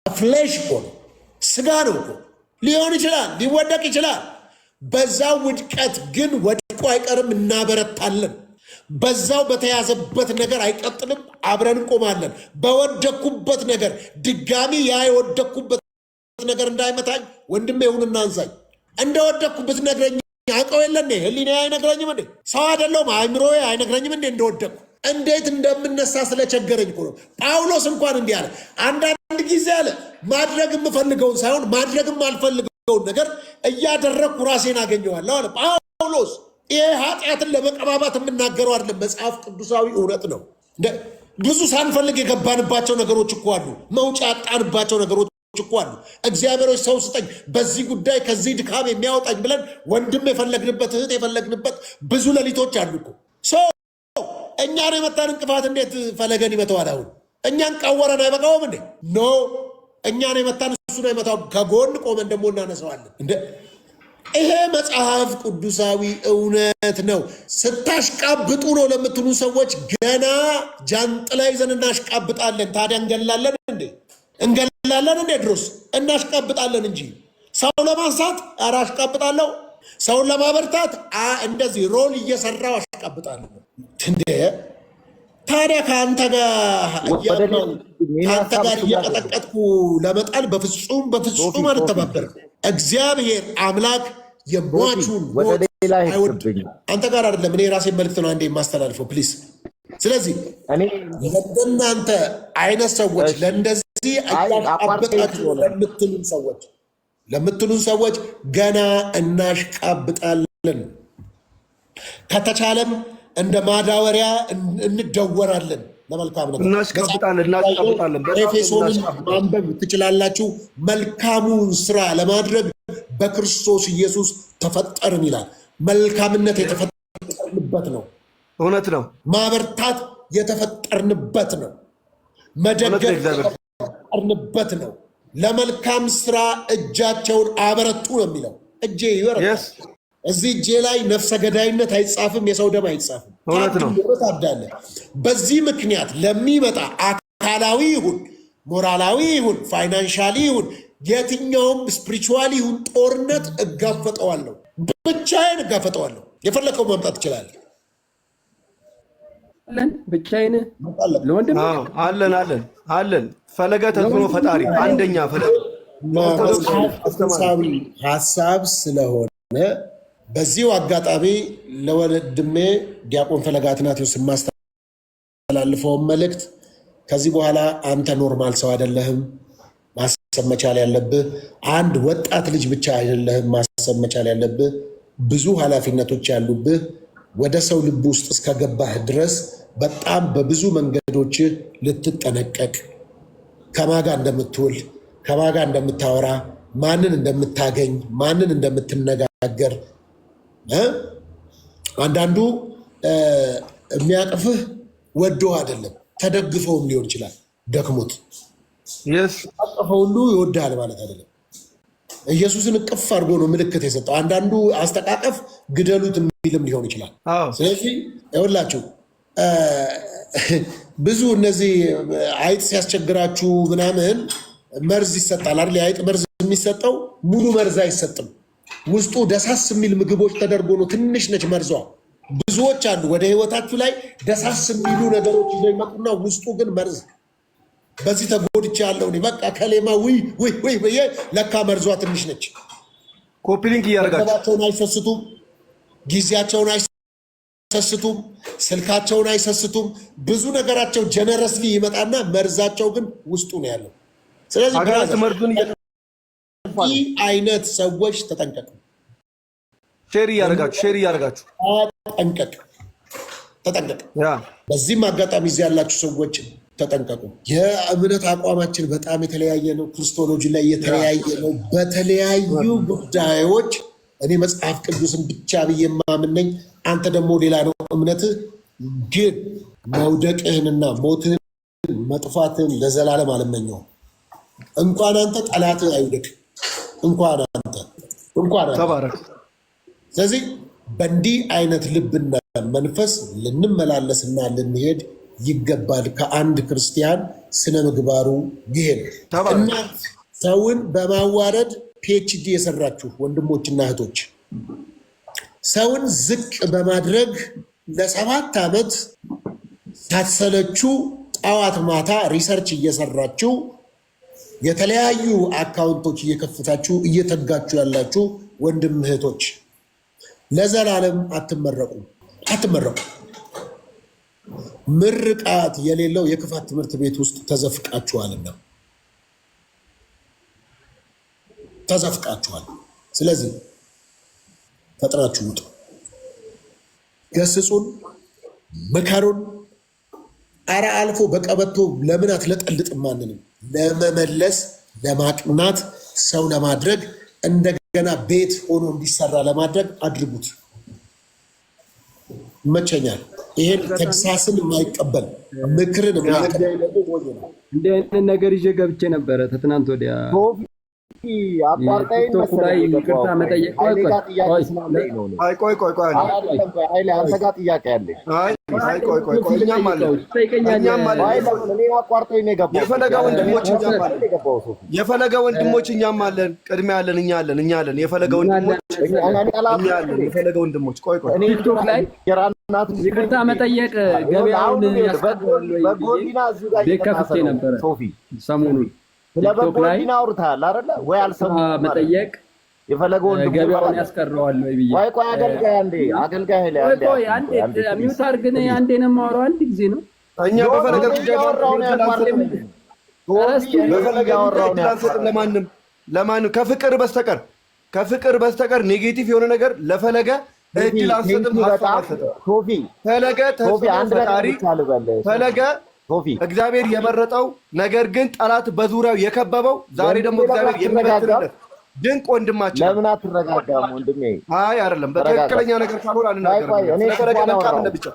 ፍሌሽ እኮ ነው፣ ስጋ ነው እኮ። ሊሆን ይችላል፣ ሊወደቅ ይችላል። በዛው ውድቀት ግን ወድቆ አይቀርም፣ እናበረታለን። በዛው በተያዘበት ነገር አይቀጥልም፣ አብረን እንቆማለን። በወደኩበት ነገር ድጋሚ ያ የወደኩበት ነገር እንዳይመታኝ ወንድሜ ይሁንና አንሳኝ። እንደወደኩበት ነግረኝ። አውቀው የለን ህሊና አይነግረኝም እንዴ? ሰው አይደለሁም? አእምሮዬ አይነግረኝም እንዴ እንደወደኩ? እንዴት እንደምነሳ ስለቸገረኝ እኮ ነው። ጳውሎስ እንኳን እንዲህ አለ፣ አንዳንድ ጊዜ አለ ማድረግ የምፈልገውን ሳይሆን ማድረግ የማልፈልገውን ነገር እያደረግኩ ራሴን አገኘዋለሁ አለ ጳውሎስ። ይሄ ኃጢአትን ለመቀባባት የምናገረው አይደለም፣ መጽሐፍ ቅዱሳዊ እውነት ነው። ብዙ ሳንፈልግ የገባንባቸው ነገሮች እኮ አሉ። መውጫ ያጣንባቸው ነገሮች እኮ አሉ። እግዚአብሔሮች ሰው ስጠኝ በዚህ ጉዳይ ከዚህ ድካም የሚያወጣኝ ብለን ወንድም የፈለግንበት እህት የፈለግንበት ብዙ ሌሊቶች አሉ እኮ። እኛን የመታን እንቅፋት እንዴት ፈለገን ይመተዋል? አሁን እኛን ቀወረን አይበቃውም እንዴ? ኖ እኛን የመታን እሱ ነው የመታው። ከጎን ቆመን ደግሞ እናነሳዋለን እንደ ይሄ መጽሐፍ ቅዱሳዊ እውነት ነው። ስታሽቃብጡ ነው ለምትሉ ሰዎች ገና ጃንጥላ ይዘን እናሽቃብጣለን። ታዲያ እንገላለን እንዴ? እንገላለን እንዴ? ድሮስ እናሽቃብጣለን እንጂ ሰው ለማንሳት ኧረ አሽቃብጣለሁ፣ ሰውን ለማበርታት እንደዚህ ሮል እየሰራው አሽቃብጣለሁ እንዴ። ታዲያ ከአንተ ጋር እየቀጠቀጥኩ ለመጣል በፍጹም አልተባበርም። እግዚአብሔር አምላክ የሟቹን ሞት አይወድም። አንተ ጋር አይደለም፣ እኔ የራሴን መልእክት ነው አንዴ የማስተላልፈው ፕሊዝ። ስለዚህ ለእናንተ አይነት ሰዎች ለእንደዚህ አያሽቃብጣችሁ ለምትሉን ሰዎች ገና እናሽቃብጣለን። ከተቻለም እንደ ማዳወሪያ እንደወራለን። ለመልካም ነገር እናሽቃብጣለን። ኤፌሶንን ማንበብ ትችላላችሁ። መልካሙን ስራ ለማድረግ በክርስቶስ ኢየሱስ ተፈጠርን ይላል። መልካምነት የተፈጠርንበት ነው። እውነት ነው። ማበርታት የተፈጠርንበት ነው። መደገፍ የተፈጠርንበት ነው። ለመልካም ስራ እጃቸውን አበረቱ ነው የሚለው። እጄ ይበረታል፣ እዚህ እጄ ላይ ነፍሰ ገዳይነት አይጻፍም፣ የሰው ደም አይጻፍም። እውነት ነው። ታዳለ በዚህ ምክንያት ለሚመጣ አካላዊ ይሁን ሞራላዊ ይሁን ፋይናንሻሊ ይሁን የትኛውም ስፒሪቹዋሊ ይሁን ጦርነት እጋፈጠዋለሁ፣ ብቻዬን እጋፈጠዋለሁ። የፈለከው ማምጣት ይችላል። ብቻዬን ለወንድም አለን ፈለገ ተጽዕኖ ፈጣሪ አንደኛ ፈለገ ሀሳብ ስለሆነ በዚሁ አጋጣሚ ለወንድሜ ዲያቆን ፈለገ አትናቴዎስ የማስተላልፈውን መልእክት ከዚህ በኋላ አንተ ኖርማል ሰው አይደለህም ማሰብ መቻል ያለብህ። አንድ ወጣት ልጅ ብቻ አይደለህም ማሰብ መቻል ያለብህ። ብዙ ኃላፊነቶች ያሉብህ። ወደ ሰው ልብ ውስጥ እስከገባህ ድረስ በጣም በብዙ መንገዶች ልትጠነቀቅ፣ ከማጋ እንደምትውል፣ ከማጋ እንደምታወራ፣ ማንን እንደምታገኝ፣ ማንን እንደምትነጋገር። አንዳንዱ የሚያቅፍህ ወዶ አይደለም ተደግፈውም ሊሆን ይችላል። ደክሞት አቀፈው ሁሉ ይወዳል ማለት አይደለም። ኢየሱስን እቅፍ አድርጎ ነው ምልክት የሰጠው። አንዳንዱ አስተቃቀፍ ግደሉት የሚልም ሊሆን ይችላል። ስለዚህ ይኸውላችሁ ብዙ እነዚህ አይጥ ሲያስቸግራችሁ ምናምን መርዝ ይሰጣል አይደል? የአይጥ መርዝ የሚሰጠው ሙሉ መርዝ አይሰጥም። ውስጡ ደሳስ የሚል ምግቦች ተደርጎ ነው። ትንሽ ነች መርዟ። ብዙዎች አሉ ወደ ህይወታችሁ ላይ ደሳስ የሚሉ ነገሮች ይዘው ይመጡና ውስጡ ግን መርዝ። በዚህ ተጎድቼ ያለው በቃ ከሌማ ውይ ብዬ ለካ መርዟ ትንሽ ነች። ኮፒሊንክ እያደረጋቸውን አይሰስቱም፣ ጊዜያቸውን አይሰስቱም፣ ስልካቸውን አይሰስቱም። ብዙ ነገራቸው ጀነረስሊ ይመጣና መርዛቸው ግን ውስጡ ነው ያለው። ስለዚህ ይህ አይነት ሰዎች ተጠንቀቁ። ሼር እያደረጋችሁ ተጠንቀቅ። በዚህም አጋጣሚ እዚህ ያላችሁ ሰዎች ተጠንቀቁ። የእምነት አቋማችን በጣም የተለያየ ነው። ክርስቶሎጂ ላይ የተለያየ ነው። በተለያዩ ጉዳዮች እኔ መጽሐፍ ቅዱስን ብቻ ብዬ የማምነኝ፣ አንተ ደግሞ ሌላ ነው እምነትህ። ግን መውደቅህንና ሞትህን መጥፋትህን ለዘላለም አልመኘውም። እንኳን አንተ ጠላትህ አይውደቅ፣ እንኳን አንተ። ስለዚህ በእንዲህ አይነት ልብና መንፈስ ልንመላለስና ልንሄድ ይገባል። ከአንድ ክርስቲያን ስነ ምግባሩ ይሄ ነው። እናት ሰውን በማዋረድ ፒኤችዲ የሰራችሁ ወንድሞችና እህቶች፣ ሰውን ዝቅ በማድረግ ለ7 ዓመት ሳትሰለችሁ ጠዋት ማታ ሪሰርች እየሰራችሁ የተለያዩ አካውንቶች እየከፍታችሁ እየተጋችሁ ያላችሁ ወንድም እህቶች ለዘላለም አትመረቁ። ምርቃት የሌለው የክፋት ትምህርት ቤት ውስጥ ተዘፍቃችኋልና ተዘፍቃችኋል። ስለዚህ ፈጥናችሁ ውጡ። ገስጹን፣ ምከሩን። አረ አልፎ በቀበቶ ለምን አትለጠልጥም? ማንንም ለመመለስ ለማቅናት ሰው ለማድረግ እንደገና ቤት ሆኖ እንዲሰራ ለማድረግ አድርጉት። ይመቸኛል። ይሄን ተግሳስን የማይቀበል ምክርን እንዲህ አይነት ነገር ይዤ ገብቼ ነበረ ትናንት ወዲያ ቲክቶክ ላይ ይቅርታ መጠየቅ። አንተ ጋር ጥያቄ አለኝ። የፈለገ ወንድሞች እኛም አለን። ቅድሚያ አለን። እኛ አለን። የፈለገ ወንድሞች ቲክቶክ ላይ ይቅርታ መጠየቅ ገበያውን ቤት ከፍቼ ነበረ ሰሞኑን። ቲክቶክ ላይ አውርተሃል አይደለ ወይ? አልሰማሁም። መጠየቅ የፈለገው ገበያውን ያስቀረዋል ወይ ብዬ። ቆይ አገልጋይ ሚውት አድርገን አንዴ ነው የማወራው። አንድ ጊዜ ነው እኛ በፈለገ ለማንም ከፍቅር በስተቀር ኔጌቲቭ የሆነ ነገር ለፈለገ እድል አንሰጥም። ፈለገ እግዚአብሔር የመረጠው ነገር ግን ጠላት በዙሪያው የከበበው ዛሬ ደግሞ እግዚአብሔር የሚመትርለት ድንቅ ወንድማችን። ለምን አትረጋጋም ወንድሜ? አይ አይደለም፣ በትክክለኛ ነገር ካልሆነ አንናገርም። ፈለገ መልካም ብቻ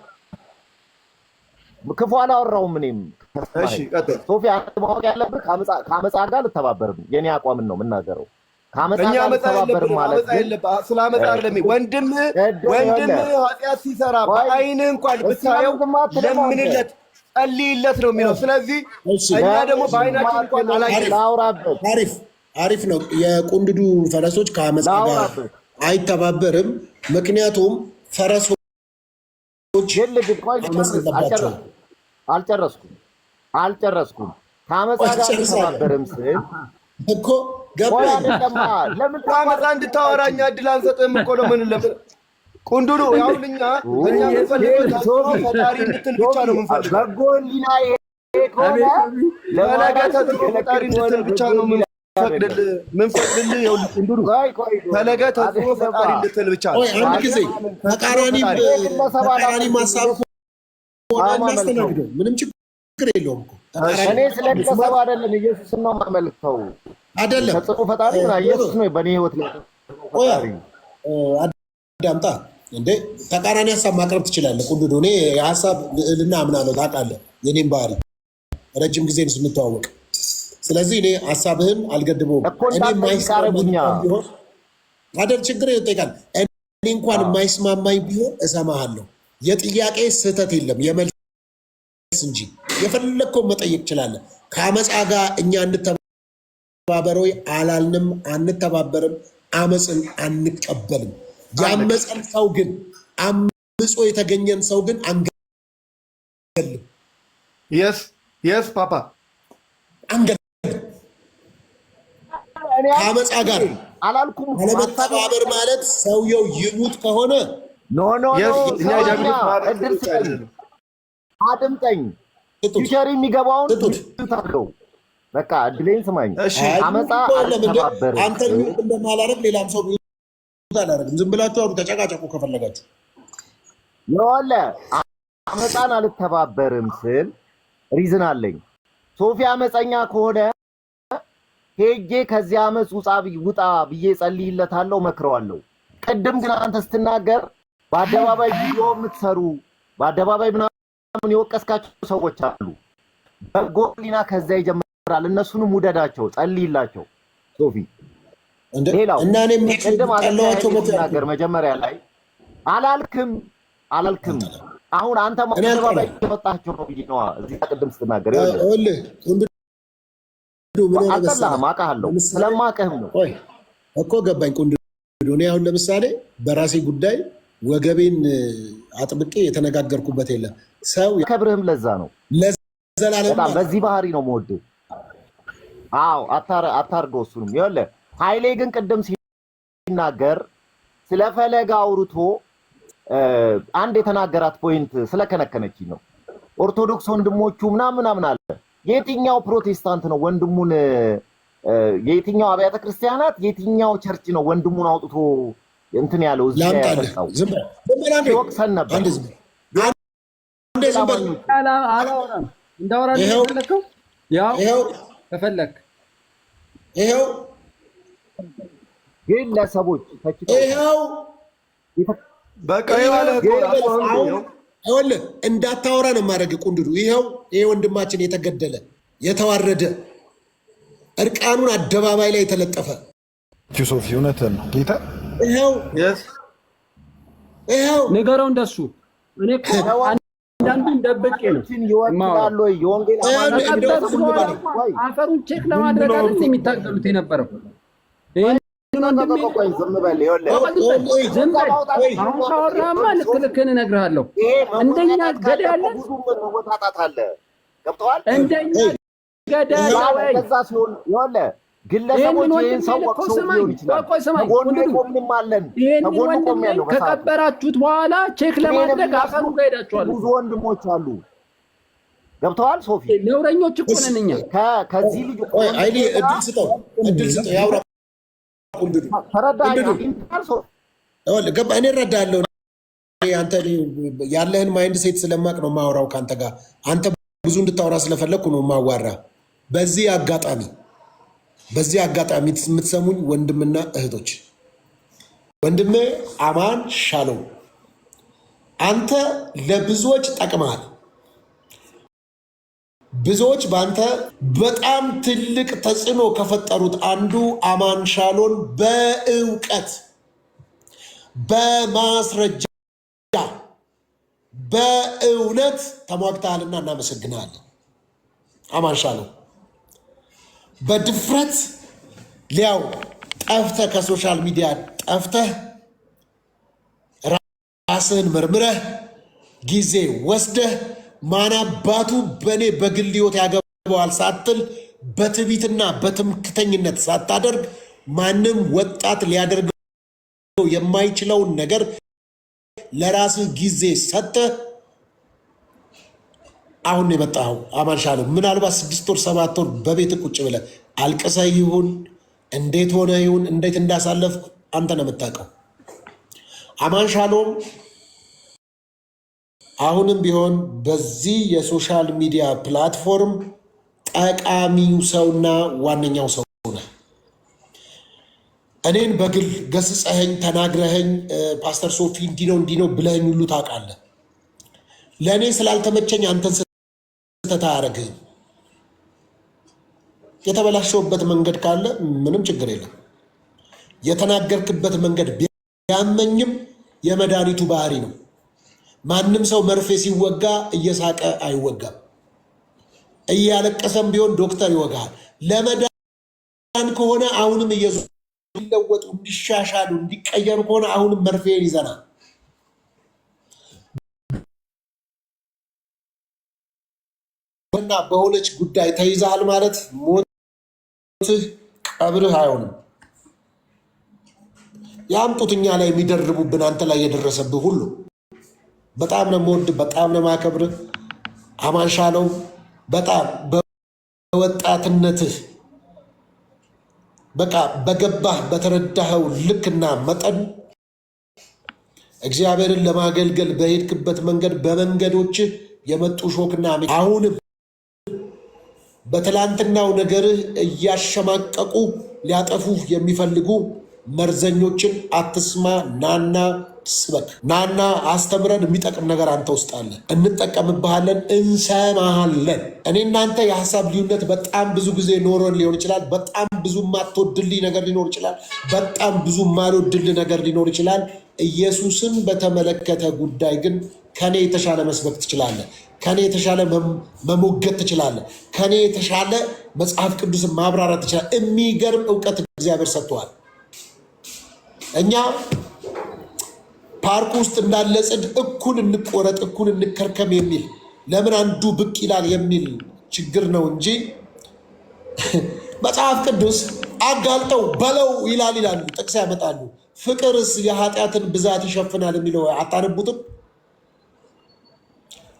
ክፉ አላወራሁም እኔም። እሺ ቀጥል ሶፊ። አንተ ማወቅ ያለብህ ከአመፃ ጋር ልተባበርም የኔ አቋምን ነው የምናገረው። ከአመፃ ጋር አልተባበርም ማለት ስለ አመፃ አይደለም። ወንድም ኃጢአት ሲሰራ በአይንህ እንኳን ብታየው ለምንለት ጸልይለት ነው የሚለው። ስለዚህ እኛ ደግሞ በአይናችን እንኳን አላየንም። አሪፍ ነው። የቁንድዱ ፈረሶች ከአመፃ ጋር አይተባበርም። ምክንያቱም ፈረሶች አልጨረስኩም። ከአመፃ ጋር አይተባበርም ስል እኮ ገባኝ። ለምን ከአመፃ እንድታወራኛ እድል አንሰጥህም እኮ ነው። ምን ለምን ቁንድዱ ያውልኛ እኛ የምንፈልገው ፈጣሪ እንድትል ብቻ ነው የምንፈልገው። በጎ ህሊና ከሆነ ፈጣሪ እንድትል ብቻ ነው ምንፈቅድልህ። ይኸውልህ ቁንድዱ ፈለገ ተጽፎ ፈጣሪ እንድትል ብቻ ነው። አንድ ጊዜ ተቃራኒ ማሳብ እናስተናግደው፣ ምንም ችግር የለውም እኮ። እኔ ስለ ግለሰብ አይደለም ኢየሱስን ነው የማመልከው። አይደለም ተጽፎ ፈጣሪ ነው ኢየሱስ ነው በእኔ ህይወት ላይ አዳምጣ እንዴ። ተቃራኒ ሀሳብ ማቅረብ ትችላለህ ቁንድዱ። እኔ የሀሳብ ልዕልና አምናለሁ፣ ታውቃለህ የኔም ባህሪ ረጅም ጊዜ ስንተዋወቅ። ስለዚህ እኔ ሀሳብህን አልገድበውም። እኔ የማይስማማኝ ቢሆን አደር ችግር ይጠይቃል። እኔ እንኳን የማይስማማኝ ቢሆን እሰማሃለሁ። የጥያቄ ስህተት የለም የመልስ እንጂ የፈለግከውን መጠየቅ ትችላለህ። ከአመፃ ጋር እኛ እንተባበር ወይ አላልንም፣ አንተባበርም። አመፅን አንቀበልም። ያመፀን ሰው ግን አምፆ የተገኘን ሰው ግን አንገልም። የስ ፓፓ አንገልም። ከአመፃ ጋር አለመተባበር ማለት ሰውየው ይሙት ከሆነ አድምጠኝ። ፊውቸር የሚገባውን ታለው በቃ እድሌን ስማኝ። አመፃ አልተባበርም። አንተ እንደማላረግ ሌላም ሰው አላረግም። ዝም ብላችሁ አሁን ተጨቃጨቁ ከፈለጋችሁ። ይኸውልህ አመፃን አልተባበርም ስል ሪዝን አለኝ። ሶፊ አመፀኛ ከሆነ ሄጄ ከዚህ አመፅ ውጣ ብዬ ጸልይለታለሁ፣ መክረዋለሁ። ቅድም ግን አንተ ስትናገር በአደባባይ ቪዲዮ የምትሰሩ በአደባባይ ምናምን የወቀስካቸው ሰዎች አሉ። በጎ ህሊና ከዛ ይጀምራል። እነሱንም ውደዳቸው፣ ጸልይላቸው። ሶፊ ሌላው ቅድም አለናገር መጀመሪያ ላይ አላልክም። አሁን አንተ በአደባባይ የወጣቸው ነው ብዬ ነው እዚህ ቅድም ስትናገር አልጠላህም፣ አውቃለሁ። ስለማውቅህም ነው እኮ ገባኝ። ቁንድዱ እኔ አሁን ለምሳሌ በራሴ ጉዳይ ወገቤን አጥብቄ የተነጋገርኩበት የለም። ሰው ከብርህም ለዛ ነው ለዘላለም በጣም በዚህ ባህሪ ነው የምወድህ። አዎ አታርገው እሱንም። ይኸውልህ ኃይሌ ግን ቅድም ሲናገር ስለ ፈለገ አውርቶ አንድ የተናገራት ፖይንት ስለከነከነችኝ ነው። ኦርቶዶክስ ወንድሞቹ ምናምን አለ። የትኛው ፕሮቴስታንት ነው ወንድሙን የትኛው አብያተ ክርስቲያናት የትኛው ቸርች ነው ወንድሙን አውጥቶ እንትን ያለው? እዚህ ያለው ወቅሰን ነበር። አላወራም እንዳወራ ነው ያው ከፈለክ ይሄው ግለሰቦች ይሄው በቃ ይኸውልህ እንዳታወራ ነው የማደርግ ቁንድዱ። ይሄው ይሄ ወንድማችን የተገደለ የተዋረደ እርቃኑን አደባባይ ላይ የተለጠፈ ሶፊ እውነትህን ነው ጌታ። ይሄው ንገረው እንደሱ። እኔ አንዳንዱን ደብቄ ነው ይወክላል ወይ የወንጌል አፈሩን ቼክ ለማድረግ አይደል የሚታገሉት የነበረው። አሁን ካወራህማ ልክልክህን እነግርሃለሁ። እንደኛ ገዳ ያለ እንደኛ ገዳ ያለ ግለሰቦች ይህን ሰው ወቅሰው ሊሆን ይችላል። ከቀበራችሁት በኋላ ቼክ ለማድረግ አፈሩ ጋር ሄዳችኋል። ብዙ ወንድሞች አሉ። ገብተዋል። ሶፊ ነውረኞች እኮ ነን እኛ። ከዚህ ልጅ አይዲ እድል ስጠው ያውራ ቁንድዱ ገባ። እኔ እረዳለሁ። አንተ ያለህን ማይንድ ሴት ስለማቅ ነው የማወራው ከአንተ ጋር። አንተ ብዙ እንድታወራ ስለፈለግኩ ነው የማዋራ። በዚህ አጋጣሚ የምትሰሙኝ ወንድምና እህቶች፣ ወንድሜ አማን ሻሎም፣ አንተ ለብዙዎች ጠቅመሃል። ብዙዎች ባንተ በጣም ትልቅ ተጽዕኖ ከፈጠሩት አንዱ አማን ሻሎን በእውቀት በማስረጃ በእውነት ተሟግተሃልና እናመሰግናለን። አማን ሻሎም በድፍረት ሊያው ጠፍተህ ከሶሻል ሚዲያ ጠፍተህ ራስህን መርምረህ ጊዜ ወስደህ ማናባቱ በእኔ በግል ሕይወት ያገባዋል ሳትል በትዕቢትና በትምክተኝነት ሳታደርግ ማንም ወጣት ሊያደርገው የማይችለውን ነገር ለራስህ ጊዜ ሰጥተህ አሁን የመጣኸው አማን ሻሎም ምናልባት 6 ወር 7 ወር በቤት ቁጭ ብለህ አልቅሰህ ይሁን እንዴት ሆነ ይሁን እንዴት እንዳሳለፍ አንተ ነው የምታውቀው። አማን ሻሎም አሁንም ቢሆን በዚህ የሶሻል ሚዲያ ፕላትፎርም ጠቃሚው ሰውና ዋነኛው ሰው ነህ። እኔን በግል ገስጸኸኝ ተናግረኸኝ ፓስተር ሶፊ እንዲህ ነው ብለኸኝ ሁሉ ታውቃለህ። ለእኔ ስላልተመቸኝ አንተን ስህተት አያደርግህም። የተበላሸውበት መንገድ ካለ ምንም ችግር የለም። የተናገርክበት መንገድ ቢያመኝም የመድኃኒቱ ባህሪ ነው። ማንም ሰው መርፌ ሲወጋ እየሳቀ አይወጋም። እያለቀሰም ቢሆን ዶክተር ይወጋል። ለመዳን ከሆነ አሁንም እንዲለወጡ እንዲሻሻሉ እንዲቀየሩ ከሆነ አሁንም መርፌን ይዘናል። እና በሆነች ጉዳይ ተይዛሃል ማለት ሞትህ ቀብርህ አይሆንም። ያምጡት እኛ ላይ የሚደርቡብን አንተ ላይ የደረሰብህ ሁሉ በጣም ነው የምወድህ፣ በጣም ነው የማከብርህ። አማን ሻሎም በጣም በወጣትነትህ በቃ በገባህ በተረዳኸው ልክና መጠን እግዚአብሔርን ለማገልገል በሄድክበት መንገድ በመንገዶችህ የመጡ ሾክና አሁንም በትላንትናው ነገርህ እያሸማቀቁ ሊያጠፉ የሚፈልጉ መርዘኞችን አትስማ። ናና ስበክ፣ ናና አስተምረን። የሚጠቅም ነገር አንተ ውስጥ አለ፣ እንጠቀምብሃለን፣ እንሰማሃለን። እኔ እናንተ የሀሳብ ልዩነት በጣም ብዙ ጊዜ ኖሮን ሊሆን ይችላል። በጣም ብዙ ማትወድልኝ ነገር ሊኖር ይችላል። በጣም ብዙ ማልወድልህ ነገር ሊኖር ይችላል። ኢየሱስን በተመለከተ ጉዳይ ግን ከኔ የተሻለ መስበክ ትችላለህ። ከኔ የተሻለ መሞገት ትችላለህ። ከኔ የተሻለ መጽሐፍ ቅዱስን ማብራራት ትችላለህ። የሚገርም እውቀት እግዚአብሔር ሰጥተዋል። እኛ ፓርክ ውስጥ እንዳለ ጽድ እኩል እንቆረጥ እኩል እንከርከም የሚል ለምን አንዱ ብቅ ይላል የሚል ችግር ነው እንጂ መጽሐፍ ቅዱስ አጋልጠው በለው ይላሉ፣ ጥቅስ ያመጣሉ። ፍቅርስ የኃጢአትን ብዛት ይሸፍናል የሚለው አታነቡትም?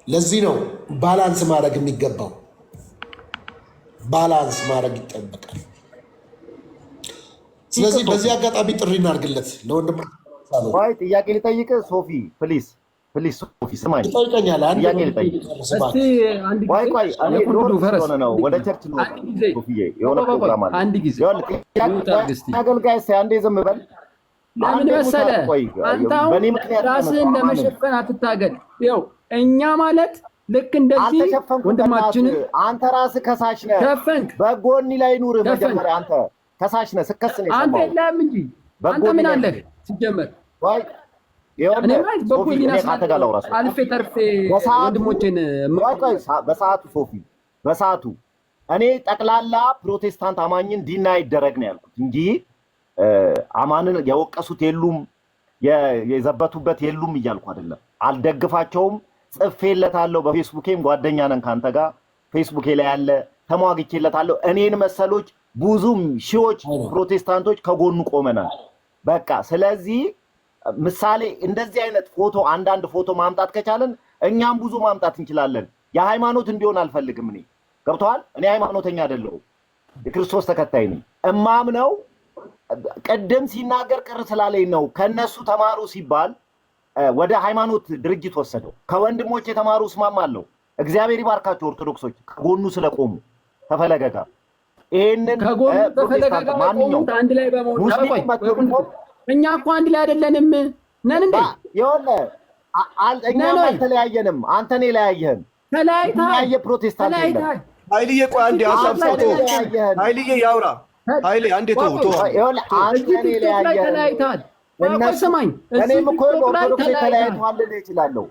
ለዚህ ነው ባላንስ ማድረግ የሚገባው። ባላንስ ማድረግ ይጠበቃል። ስለዚህ በዚህ አጋጣሚ ጥሪ እናድርግለት ለወንድም። ወይ ጥያቄ ልጠይቅ ሶፊ ፕሊዝ ሶፊ ስማኝ፣ ትጠይቀኛለህ? ጥያቄ ልጠይቅ። ቆይ ነው ወደ ቸርች ነው ሶፊዬ፣ የሆነ ፕሮግራም አለ። አንድ ጊዜ አገልጋይ አንዴ ዝም በል። ለምን መሰለህ አንተ አሁን ራስህን ለመሸፈን አትታገል። ይኸው እኛ ማለት ልክ እንደዚህ ወንድማችንን አንተ ራስህ ከሳሽ ነህ። ሸፈንክ። በጎኒ ላይ ኑርህ። መጀመሪያ አንተ ከሳሽ ነህ። ስከስ ነው አንተ የለህም እንጂ አንተ ምን አለህ ሲጀመር? እኔ ማለት በጎኒና አልፌ ተርፌ ወንድሞቼን በሰዓቱ ሶፊ በሰዓቱ እኔ ጠቅላላ ፕሮቴስታንት አማኝን ዲና ይደረግ ነው ያልኩት እንጂ አማንን የወቀሱት የሉም የዘበቱበት የሉም እያልኩ አይደለም። አልደግፋቸውም። ጽፌለታለሁ። በፌስቡኬም ጓደኛ ነን ካንተ ጋር ፌስቡኬ ላይ ያለ ተሟግቼለታለሁ። እኔን መሰሎች ብዙም ሺዎች ፕሮቴስታንቶች ከጎኑ ቆመናል። በቃ ስለዚህ ምሳሌ እንደዚህ አይነት ፎቶ አንዳንድ ፎቶ ማምጣት ከቻለን እኛም ብዙ ማምጣት እንችላለን። የሃይማኖት እንዲሆን አልፈልግም። እኔ ገብተዋል። እኔ ሃይማኖተኛ አይደለሁም፣ የክርስቶስ ተከታይ ነኝ። እማምነው ቀደም ሲናገር ቅር ስላለኝ ነው። ከነሱ ተማሩ ሲባል ወደ ሃይማኖት ድርጅት ወሰደው። ከወንድሞች የተማሩ እስማማለሁ። እግዚአብሔር ይባርካቸው ኦርቶዶክሶች ከጎኑ ስለቆሙ ተፈለገ ጋር ይሄንን ፕሮቴስታንት ማንኛውም አንድ ላይ በመሆን እኛ እኮ አንድ ላይ አይደለንም ነን እንዴ? ይኸውልህ እኛም አልተለያየንም። አንተ ነው የለያየህን። ተለያየ ፕሮቴስታንት የለም። ኃይልዬ ቆይ አንዴ ሀሳብ ሰጥቶ ኃይልዬ ያውራ። ኃይሌ አንዴ ተው ተለያይተሃል። ሰማኝ። እኔም እኮ ኦርቶዶክስ ተለያይተዋል ልል እችላለሁ።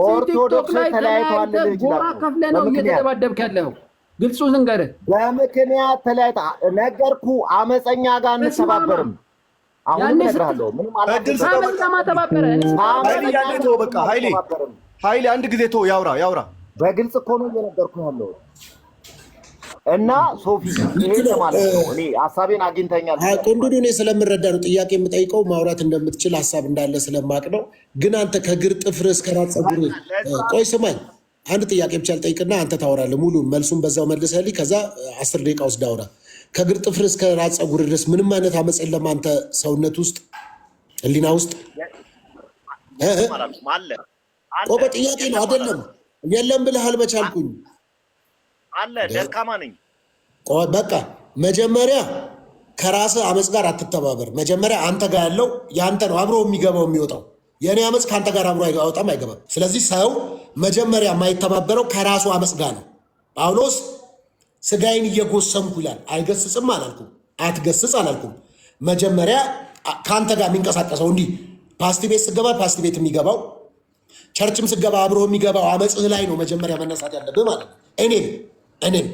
ኦርቶዶክስ ተለያይተዋል ልል እችላለሁ። ጎራ ከፍለህ ነው እየተደባደብክ ያለው። ግልጹ ዝንገርህ በምክንያት ተለያይታ ነገርኩ። አመፀኛ ጋር እንተባበርም። አሁን እነግርሃለሁ ምን ማለት ነው? ኃይሌ አንድ ጊዜ ተው ያውራ። በግልጽ እኮ ነው እየነገርኩ ያለው። እና ሶፊ ይሄ ማለት ነው እኔ ሐሳቤን አግኝተኛል። ቁንዱዱ እኔ ስለምረዳ ነው ጥያቄ የምጠይቀው። ማውራት እንደምትችል ሐሳብ እንዳለ ስለማቅ ነው። ግን አንተ ከግር ጥፍር እስከ ራስ ፀጉር ቆይ ስማኝ፣ አንድ ጥያቄ ብቻ ልጠይቅና አንተ ታወራለህ። ሙሉ መልሱን በዛው መልሰህልኝ ከዛ 10 ደቂቃ ውስጥ አውራ። ከግር ጥፍር እስከ ራስ ፀጉር ድረስ ምንም አይነት አመጽ የለም አንተ ሰውነት ውስጥ ህሊና ውስጥ ቆቆ ጥያቄ ነው አይደለም? የለም ብለሃል በቻልኩኝ አለ ደካማ ነኝ። ቆይ በቃ መጀመሪያ ከራስህ አመጽ ጋር አትተባበር። መጀመሪያ አንተ ጋር ያለው ያንተ ነው አብሮ የሚገባው የሚወጣው። የኔ አመጽ ካንተ ጋር አብሮ አይወጣም አይገባም። ስለዚህ ሰው መጀመሪያ የማይተባበረው ከራሱ አመጽ ጋር ነው። ጳውሎስ ስጋዬን እየጎሰምኩ ይላል። አይገስጽም አላልኩም፣ አትገስጽ አላልኩም። መጀመሪያ ከአንተ ጋር የሚንቀሳቀሰው እንዲህ ፓስቲ ቤት ስገባ ፓስቲ ቤት የሚገባው ቸርችም ስገባ አብሮ የሚገባው አመጽህ ላይ ነው መጀመሪያ መነሳት ያለብህ ማለት ነው። እኔም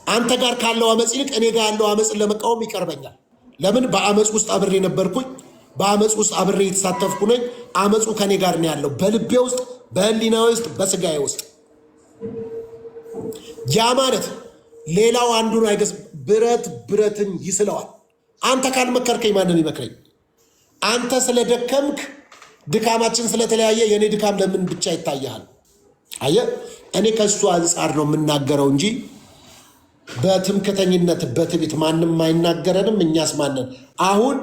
አንተ ጋር ካለው አመጽ ይልቅ እኔ ጋር ያለው አመጽን ለመቃወም ይቀርበኛል። ለምን? በአመጽ ውስጥ አብሬ ነበርኩኝ፣ በአመጽ ውስጥ አብሬ የተሳተፍኩ ነኝ። አመጹ ከኔ ጋር ነው ያለው፣ በልቤ ውስጥ፣ በህሊናዬ ውስጥ፣ በስጋዬ ውስጥ። ያ ማለት ሌላው አንዱን አይገስ ብረትን ይስለዋል። አንተ ካልመከርከኝ ማንም ይመክረኝ? አንተ ስለደከምክ ድካማችን ስለተለያየ የኔ ድካም ለምን ብቻ ይታያል? አየህ፣ እኔ ከሱ አንጻር ነው የምናገረው እንጂ በትምክተኝነት በትዕቢት ማንም አይናገረንም። እኛስ ማንን? አሁን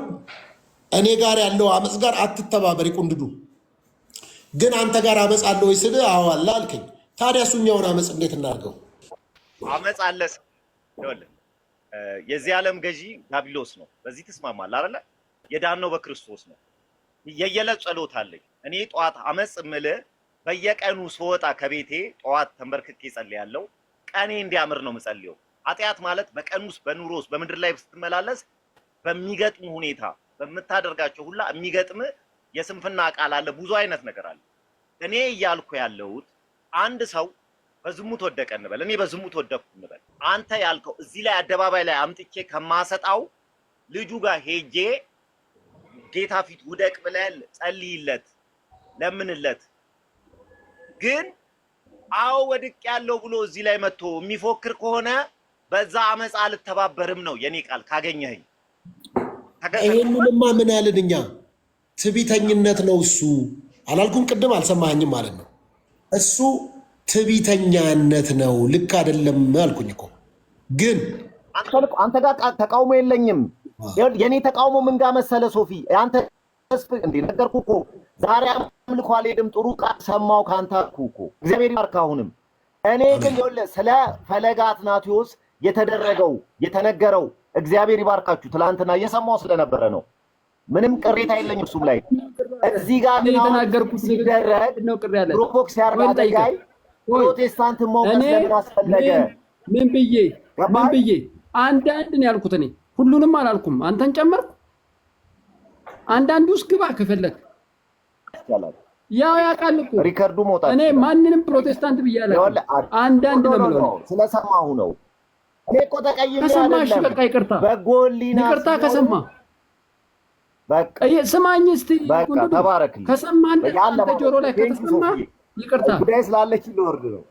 እኔ ጋር ያለው አመጽ ጋር አትተባበር። ይቁንድዱ ግን አንተ ጋር አመጽ አለ ወይ ስል አዎ አለ አልከኝ። ታዲያ እሱኛውን አመጽ እንዴት እናድርገው? አመጽ አለ ይወል የዚህ ዓለም ገዢ ዲያብሎስ ነው። በዚህ ትስማማለህ አይደለ? የዳነው በክርስቶስ ነው። የየዕለት ጸሎት አለኝ እኔ ጠዋት አመጽ ምልህ በየቀኑ ስወጣ ከቤቴ ጠዋት ተንበርክኬ ጸልያለሁ። ቀኔ እንዲያምር ነው የምጸልየው። ኃጢአት ማለት በቀን ውስጥ በኑሮ ውስጥ በምድር ላይ ስትመላለስ በሚገጥም ሁኔታ በምታደርጋቸው ሁላ የሚገጥም የስንፍና ቃል አለ፣ ብዙ አይነት ነገር አለ። እኔ እያልኩ ያለሁት አንድ ሰው በዝሙት ወደቀ እንበል፣ እኔ በዝሙት ወደቅኩ እንበል። አንተ ያልከው እዚህ ላይ አደባባይ ላይ አምጥቼ ከማሰጣው ልጁ ጋር ሄጄ ጌታ ፊት ውደቅ ብለህ ጸልይለት፣ ለምንለት። ግን አዎ ወድቅ ያለው ብሎ እዚህ ላይ መጥቶ የሚፎክር ከሆነ በዛ አመጽ አልተባበርም ነው የኔ ቃል። ካገኘኸኝ ይሄንንማ ምን አልን እኛ? ትዕቢተኝነት ነው እሱ አላልኩም? ቅድም አልሰማኸኝም ማለት ነው። እሱ ትዕቢተኛነት ነው፣ ልክ አይደለም አልኩኝ እኮ። ግን አንተ ጋር ተቃውሞ የለኝም። የኔ ተቃውሞ ምን ጋር መሰለ ሶፊ፣ አንተ እንዴ ነገርኩህ እኮ ዛሬ አምልኮ አልሄድም፣ ጥሩ ቃል ሰማሁ ካንተ አልኩህ እኮ። እግዚአብሔር ይባርክ። አሁንም እኔ ግን ይኸውልህ ስለ ፈለገ አትናቴዎስ የተደረገው የተነገረው እግዚአብሔር ይባርካችሁ ትላንትና እየሰማሁ ስለነበረ ነው። ምንም ቅሬታ የለኝም እሱም ላይ። እዚህ ጋር ግን የተናገርኩት ሲደረግ ፕሮቮክስ ያርጋይ ፕሮቴስታንት ሞገስ ለምን አስፈለገ? ምን ብዬ አንዳንድ ነው ያልኩት። እኔ ሁሉንም አላልኩም፣ አንተን ጨመርኩ። አንዳንዱ ውስጥ ግባ ከፈለክ ያው ያውቃል እኮ ሪከርዱ መውጣት። እኔ ማንንም ፕሮቴስታንት ብያለሁ፣ አንዳንድ ነው የምለው ስለሰማሁ ነው። እኔ እኮ ተቀይሜ ከሰማሽ በቃ ይቅርታ፣ በጎሊና ይቅርታ ከሰማ በቃ ስማኝ እስቲ በቃ ተባረክልኝ። ከሰማን አንተ ጆሮ ላይ ከተሰማ ይቅርታ። ጉዳይ ስላለች ልወርድ ነው።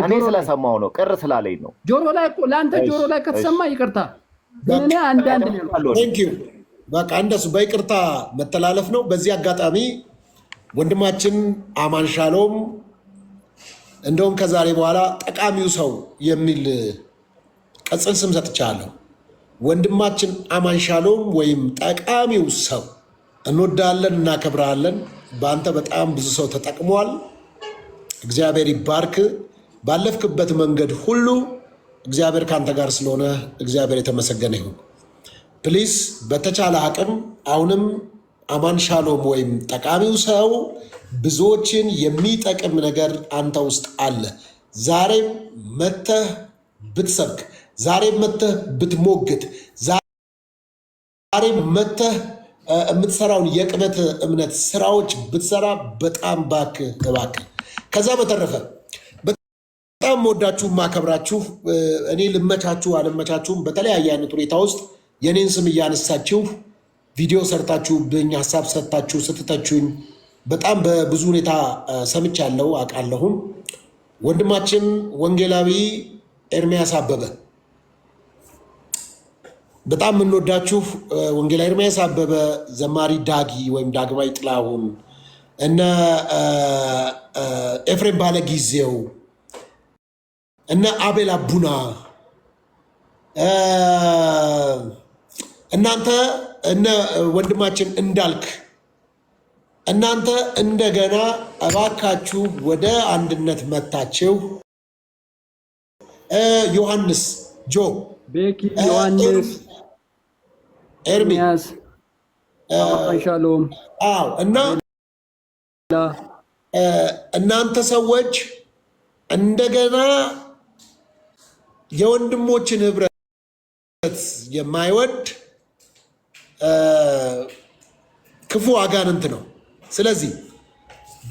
እኔ ስለሰማሁ ነው፣ ቅር ስላለኝ ነው። ጆሮ ላይ እኮ ለአንተ ጆሮ ላይ ከተሰማ ይቅርታ። ግን እኔ አንዳንድ ነው በቃ እንደሱ በይቅርታ መተላለፍ ነው። በዚህ አጋጣሚ ወንድማችን አማን ሻሎም እንደውም ከዛሬ በኋላ ጠቃሚው ሰው የሚል ቅጽል ስም ሰጥቻለሁ። ወንድማችን አማን ሻሎም ወይም ጠቃሚው ሰው፣ እንወዳለን፣ እናከብራለን። በአንተ በጣም ብዙ ሰው ተጠቅሟል። እግዚአብሔር ይባርክ። ባለፍክበት መንገድ ሁሉ እግዚአብሔር ከአንተ ጋር ስለሆነ እግዚአብሔር የተመሰገነ ይሁን። ፕሊስ በተቻለ አቅም አሁንም አማን ሻሎም ወይም ጠቃሚው ሰው ብዙዎችን የሚጠቅም ነገር አንተ ውስጥ አለ። ዛሬም መተህ ብትሰብክ፣ ዛሬም መተህ ብትሞግት፣ ዛሬም መተህ የምትሰራውን የቅበት እምነት ስራዎች ብትሰራ በጣም እባክህ። ከዛ በተረፈ በጣም ወዳችሁ ማከብራችሁ፣ እኔ ልመቻችሁ አልመቻችሁም በተለያየ አይነት ሁኔታ ውስጥ የኔን ስም እያነሳችሁ ቪዲዮ ሰርታችሁ ብኝ ሀሳብ ሰጥታችሁ ስትተቹኝ በጣም በብዙ ሁኔታ ሰምቻለሁ አውቃለሁም። ወንድማችን ወንጌላዊ ኤርሚያስ አበበ በጣም የምንወዳችሁ ወንጌላዊ ኤርሚያስ አበበ፣ ዘማሪ ዳጊ ወይም ዳግማዊ ጥላሁን፣ እነ ኤፍሬም ባለጊዜው፣ እነ አቤል አቡና፣ እናንተ እነ ወንድማችን እንዳልክ፣ እናንተ እንደገና እባካችሁ ወደ አንድነት መታችሁ። ዮሐንስ፣ ጆ፣ ቤኪ፣ ዮሐንስ፣ ኤርሚያስ፣ ሻሎም፣ እና እናንተ ሰዎች እንደገና የወንድሞችን ህብረት የማይወድ ክፉ አጋንንት ነው። ስለዚህ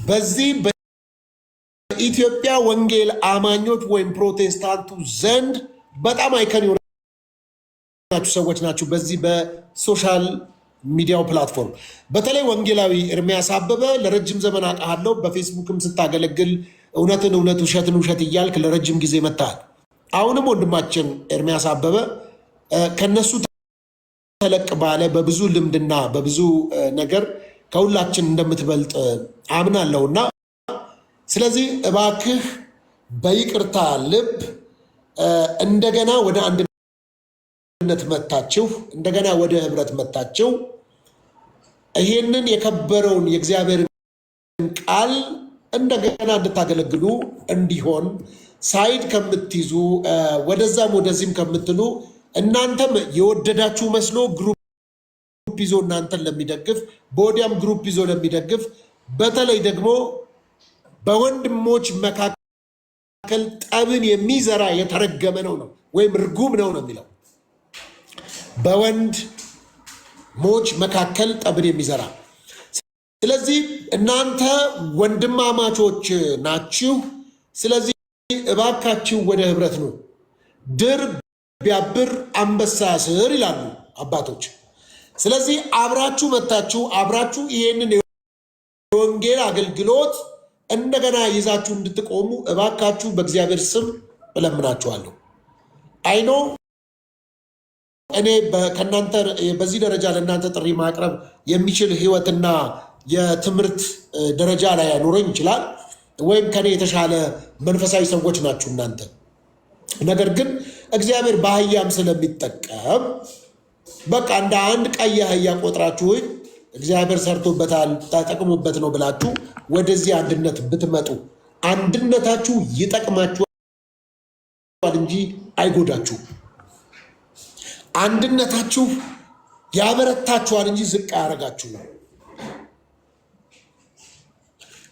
በዚህ በኢትዮጵያ ወንጌል አማኞች ወይም ፕሮቴስታንቱ ዘንድ በጣም አይከን የሆናችሁ ሰዎች ናችሁ። በዚህ በሶሻል ሚዲያው ፕላትፎርም በተለይ ወንጌላዊ ኤርሚያስ አበበ ለረጅም ዘመን አውቃለሁ። በፌስቡክም ስታገለግል እውነትን እውነት ውሸትን ውሸት እያልክ ለረጅም ጊዜ መጥተሃል። አሁንም ወንድማችን ኤርሚያስ አበበ ከነሱ ተለቅ ባለ በብዙ ልምድና በብዙ ነገር ከሁላችን እንደምትበልጥ አምናለሁና ስለዚህ እባክህ በይቅርታ ልብ እንደገና ወደ አንድነት መታችሁ፣ እንደገና ወደ ህብረት መታችሁ። ይሄንን የከበረውን የእግዚአብሔርን ቃል እንደገና እንድታገለግሉ እንዲሆን ሳይድ ከምትይዙ ወደዛም ወደዚህም ከምትሉ እናንተም የወደዳችሁ መስሎ ግሩፕ ይዞ እናንተን ለሚደግፍ በወዲያም ግሩፕ ይዞ ለሚደግፍ በተለይ ደግሞ በወንድሞች መካከል ጠብን የሚዘራ የተረገመ ነው ወይም ርጉም ነው የሚለው። በወንድሞች መካከል ጠብን የሚዘራ። ስለዚህ እናንተ ወንድማማቾች ናችሁ። ስለዚህ እባካችሁ ወደ ህብረት ነው። ድር ቢያብር አንበሳ ስር ይላሉ አባቶች። ስለዚህ አብራችሁ መታችሁ አብራችሁ ይሄንን የወንጌል አገልግሎት እንደገና ይዛችሁ እንድትቆሙ እባካችሁ በእግዚአብሔር ስም እለምናችኋለሁ። አይኖ እኔ ከእናንተ በዚህ ደረጃ ለእናንተ ጥሪ ማቅረብ የሚችል ህይወትና የትምህርት ደረጃ ላይ ያኖረኝ ይችላል፣ ወይም ከኔ የተሻለ መንፈሳዊ ሰዎች ናችሁ እናንተ። ነገር ግን እግዚአብሔር በአህያም ስለሚጠቀም በቃ እንደ አንድ ቀይ አህያ ቆጥራችሁኝ እግዚአብሔር ሰርቶበታል ተጠቅሞበት ነው ብላችሁ ወደዚህ አንድነት ብትመጡ አንድነታችሁ ይጠቅማችኋል እንጂ አይጎዳችሁ። አንድነታችሁ ያበረታችኋል እንጂ ዝቅ አያደርጋችሁ።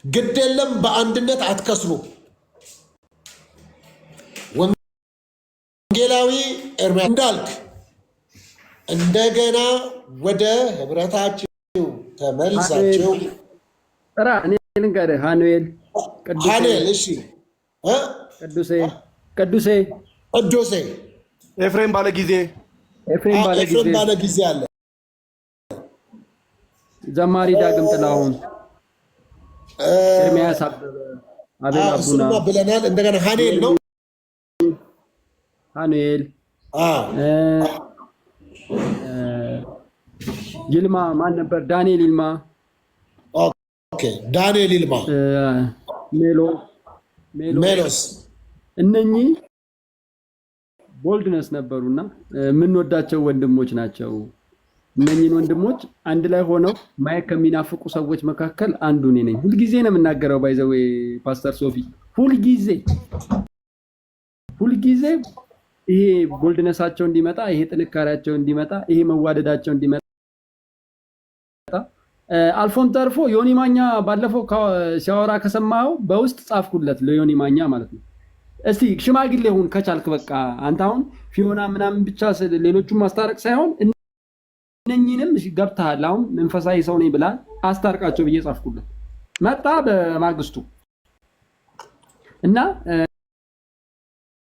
ግድ የለም በአንድነት አትከስሩ። ወንጌላዊ ኤርሚያስ እንዳልክ እንደገና ወደ ህብረታችሁ ተመልሳችሁ እኔ ልንገርህ ሀኑኤል፣ እሺ፣ ቅዱሴ፣ ኤፍሬም ባለጊዜ አለ፣ ዘማሪ ዳግም ጥላሁን፣ ኤርሚያስ አበበ፣ አቤል አቡና ብለናል። እንደገና ሀኑኤል ነው ይልማ ማን ነበር? ዳንኤል ይልማ፣ ዳንኤል ይልማ፣ ሜሎስ እነኚህ ቦልድነስ ነበሩና የምንወዳቸው ወንድሞች ናቸው። እነኚህን ወንድሞች አንድ ላይ ሆነው ማየት ከሚናፍቁ ሰዎች መካከል አንዱ እኔ ነኝ። ሁልጊዜ ነው የምናገረው። ባይዘዌ ፓስተር ሶፊ ሁልጊዜ ይሄ ቦልድነሳቸው እንዲመጣ፣ ይሄ ጥንካሬያቸው እንዲመጣ፣ ይሄ መዋደዳቸው እንዲመጣ አልፎም ተርፎ ዮኒ ማኛ ባለፈው ሲያወራ ከሰማው በውስጥ ጻፍኩለት ለዮኒ ማኛ ማለት ነው። እስቲ ሽማግሌ ሁን ከቻልክ በቃ አንተ አሁን ፊዮና ምናምን ብቻ ሌሎቹን ማስታረቅ ሳይሆን እነኚህንም ገብተሃል አሁን መንፈሳዊ ሰው ነኝ ብላ አስታርቃቸው ብዬ ጻፍኩለት። መጣ በማግስቱ እና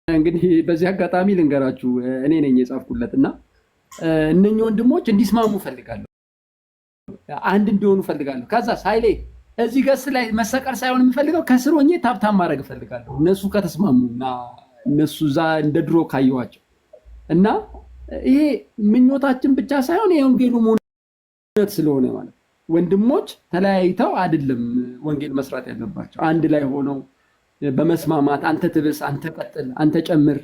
እንግዲህ በዚህ አጋጣሚ ልንገራችሁ እኔ ነኝ የጻፍኩለትና እነኚህ ወንድሞች እንዲስማሙ ፈልጋለሁ፣ አንድ እንዲሆኑ ፈልጋለሁ። ከዛ ሳይሌ እዚህ ገስ ላይ መሰቀር ሳይሆን የምፈልገው ከስር ሆኜ ታብታብ ማድረግ ፈልጋለሁ። እነሱ ከተስማሙና እነሱ ዛ እንደ ድሮ ካየዋቸው እና ይሄ ምኞታችን ብቻ ሳይሆን የወንጌሉ እውነት ስለሆነ ማለት ወንድሞች ተለያይተው አይደለም ወንጌል መስራት ያለባቸው፣ አንድ ላይ ሆነው በመስማማት አንተ ትብስ፣ አንተ ቀጥል፣ አንተ ጨምር።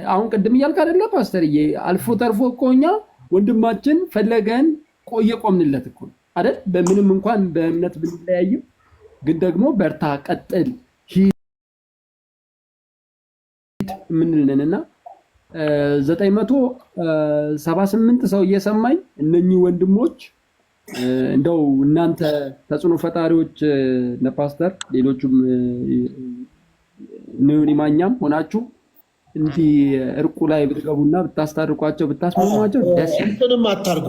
አሁን ቅድም እያልክ አይደለ ፓስተርዬ? አልፎ ተርፎ እኮ እኛ ወንድማችን ፈለገን ቆየቆምንለት እኮ አይደል? በምንም እንኳን በእምነት ብንለያይም ግን ደግሞ በርታ፣ ቀጥል፣ ሂድ ምንልንና 978 ሰው እየሰማኝ እነኚህ ወንድሞች እንደው እናንተ ተጽዕኖ ፈጣሪዎች ለፓስተር ሌሎቹም ዮኒ ማኛም ሆናችሁ እንዲህ እርቁ ላይ ብትገቡና ብታስታርቋቸው ብታስማሟቸው ደስ እንትንም አታርጉ።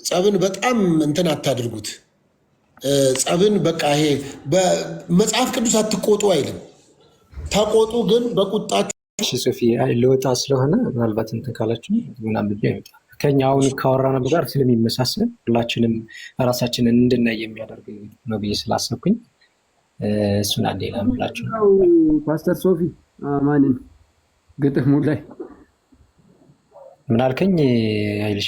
ጸብን በጣም እንትን አታድርጉት። ጸብን በቃ ይሄ በመጽሐፍ ቅዱስ አትቆጡ አይልም። ተቆጡ ግን በቁጣችሁ። ሶፊ ለወጣ ስለሆነ ምናልባት እንትን ካላችሁ ምናምን ብዬ አይመጣ ከኛ አሁን ካወራነው ጋር ስለሚመሳሰል ሁላችንም ራሳችንን እንድናይ የሚያደርግ ነው ብዬ ስላሰብኩኝ እሱን አንዴ ላምላችሁ። ፓስተር ሶፊ ማንን ግጥሙ ላይ ምን አልከኝ አይልሽ?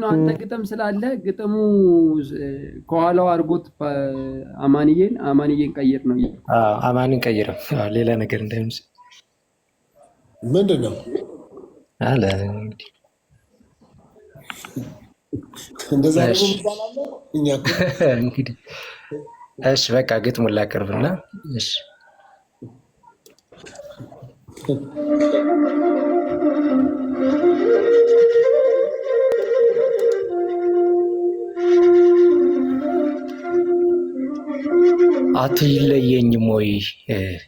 አንተ ግጥም ስላለ ግጥሙ ከኋላው አድርጎት አማንዬን ቀይር ነው። አማንን ቀይረው ሌላ ነገር እንዳይመስል። ምንድን ነው አለ እንደዛ እንግዲህ። እሺ በቃ ግጥሙን ላቅርብና እሺ አትለየኝም ወይ